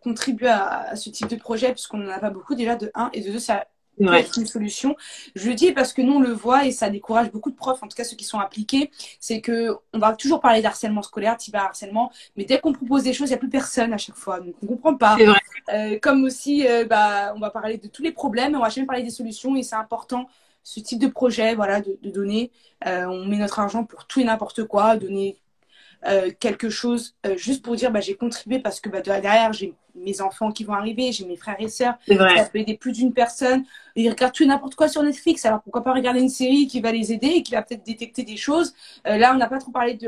contribuer à ce type de projet puisqu'on n'en a pas beaucoup déjà de 1 et de 2, ça peut être une solution. Je le dis parce que nous on le voit et ça décourage beaucoup de profs, en tout cas ceux qui sont impliqués, c'est que on va toujours parler d'harcèlement scolaire, cyberharcèlement, mais dès qu'on propose des choses, il n'y a plus personne à chaque fois, donc on comprend pas. Comme aussi, on va parler de tous les problèmes, on va jamais parler des solutions et c'est important ce type de projet, voilà, de donner. On met notre argent pour tout et n'importe quoi, donner quelque chose juste pour dire j'ai contribué parce que derrière j'ai mes enfants qui vont arriver, j'ai mes frères et sœurs, ça peut aider plus d'une personne. Et ils regardent tout et n'importe quoi sur Netflix, alors pourquoi pas regarder une série qui va les aider et qui va peut-être détecter des choses. Là on n'a pas trop parlé de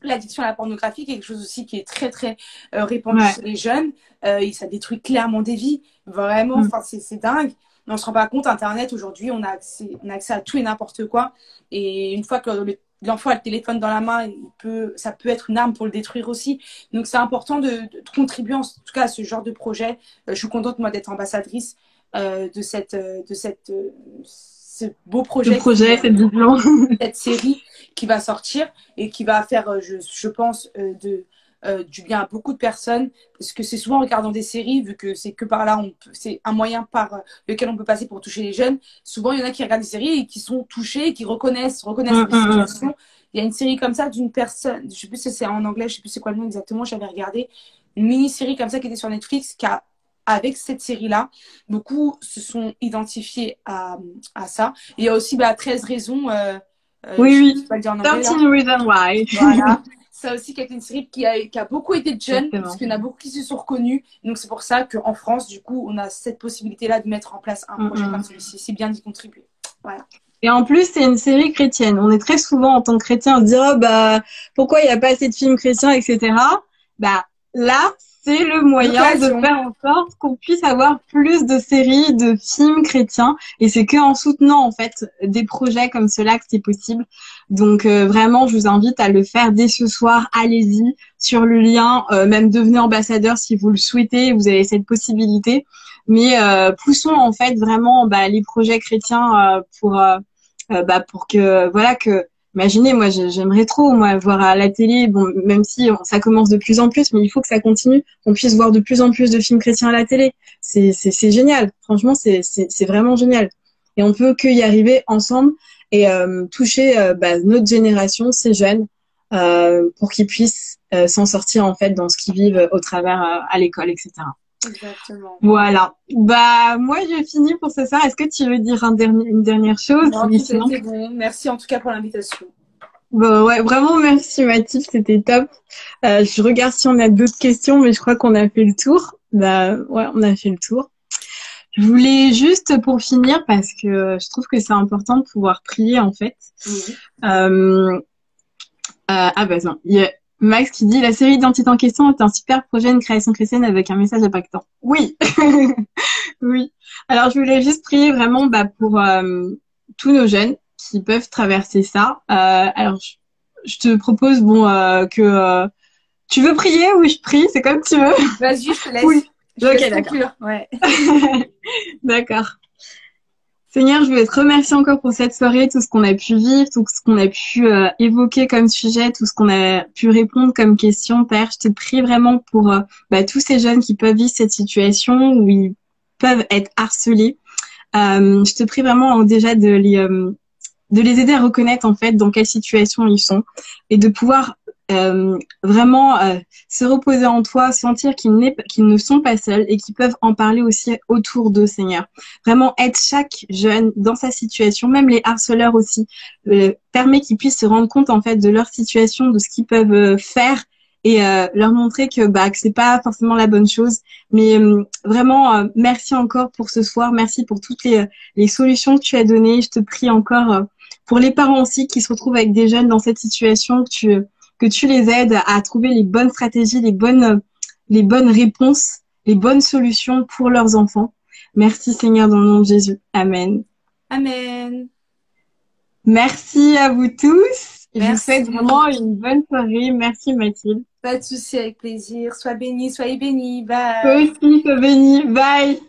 l'addiction à la pornographie, quelque chose aussi qui est très très répandu chez les jeunes et ça détruit clairement des vies, vraiment, c'est dingue. Mais on se rend pas compte, Internet aujourd'hui on a accès à tout et n'importe quoi, et une fois que l'enfant a le téléphone dans la main, ça peut être une arme pour le détruire aussi. Donc c'est important de contribuer en tout cas à ce genre de projet. Je suis contente moi d'être ambassadrice de ce beau projet, cette série qui va sortir et qui va faire, je pense, du bien à beaucoup de personnes, parce que c'est souvent en regardant des séries, vu que c'est que par là, c'est un moyen par lequel on peut passer pour toucher les jeunes. Souvent, il y en a qui regardent des séries et qui sont touchés, qui reconnaissent les situations. Il y a une série comme ça d'une personne, je sais plus si c'est en anglais, je sais plus c'est quoi le nom exactement, j'avais regardé une mini-série comme ça qui était sur Netflix, avec cette série-là, beaucoup se sont identifiés à ça. Et il y a aussi 13 raisons. Je sais pas le dire en anglais, 13 Reasons Why. Voilà. Ça aussi, qui a été une série qui a beaucoup été de jeunes, parce qu'il y en a beaucoup qui se sont reconnus. Donc, c'est pour ça qu'en France, du coup, on a cette possibilité-là de mettre en place un projet comme celui-ci. C'est bien d'y contribuer. Voilà. Et en plus, c'est une série chrétienne. On est très souvent, en tant que chrétien, on se dit pourquoi il n'y a pas assez de films chrétiens, etc. Là, c'est le moyen de faire en sorte qu'on puisse avoir plus de séries, de films chrétiens. Et c'est que en soutenant en fait des projets comme cela que c'est possible. Donc vraiment, je vous invite à le faire dès ce soir. Allez-y sur le lien, même devenez ambassadeur si vous le souhaitez. Vous avez cette possibilité. Mais poussons en fait vraiment les projets chrétiens pour que voilà que. Imaginez, moi, j'aimerais trop, moi, voir à la télé, bon, même si ça commence de plus en plus, mais il faut que ça continue, qu'on puisse voir de plus en plus de films chrétiens à la télé. C'est génial. Franchement, c'est vraiment génial. Et on peut que y arriver ensemble et toucher notre génération, ces jeunes, pour qu'ils puissent s'en sortir, en fait, dans ce qu'ils vivent au travers à l'école, etc. Exactement. Voilà. Moi, j'ai fini pour ce soir. Est-ce que tu veux dire une dernière chose? Non, c'était bon. Merci en tout cas pour l'invitation. Bon, ouais, vraiment merci Mathilde, c'était top. Je regarde si on a d'autres questions, mais je crois qu'on a fait le tour. Ouais, on a fait le tour. Je voulais juste pour finir, parce que je trouve que c'est important de pouvoir prier en fait. Oui. Non, il y a Max qui dit la série Identité en question est un super projet, une création chrétienne avec un message impactant. Oui, oui. Alors je voulais juste prier vraiment pour tous nos jeunes qui peuvent traverser ça. Alors je te propose que tu veux prier ou je prie, c'est comme tu veux. Vas-y, je te laisse. Oui. Ok, d'accord. Ouais. D'accord. Seigneur, je voulais te remercier encore pour cette soirée, tout ce qu'on a pu vivre, tout ce qu'on a pu évoquer comme sujet, tout ce qu'on a pu répondre comme question. Père, je te prie vraiment pour tous ces jeunes qui peuvent vivre cette situation où ils peuvent être harcelés. Je te prie vraiment déjà de les aider à reconnaître en fait dans quelle situation ils sont et de pouvoir vraiment se reposer en toi, sentir qu'ils ne sont pas seuls et qu'ils peuvent en parler aussi autour d'eux, Seigneur. Vraiment aide chaque jeune dans sa situation, même les harceleurs aussi, permet qu'ils puissent se rendre compte en fait de leur situation, de ce qu'ils peuvent faire et leur montrer que c'est pas forcément la bonne chose. Mais vraiment, merci encore pour ce soir, merci pour toutes les solutions que tu as données. Je te prie encore pour les parents aussi qui se retrouvent avec des jeunes dans cette situation, que tu les aides à trouver les bonnes stratégies, les bonnes réponses, les bonnes solutions pour leurs enfants. Merci Seigneur dans le nom de Jésus. Amen. Amen. Merci à vous tous. Merci. Je vous souhaite vraiment une bonne soirée. Merci Mathilde. Pas de souci, avec plaisir. Sois béni, soyez bénis. Bye. Toi aussi, sois béni. Bye.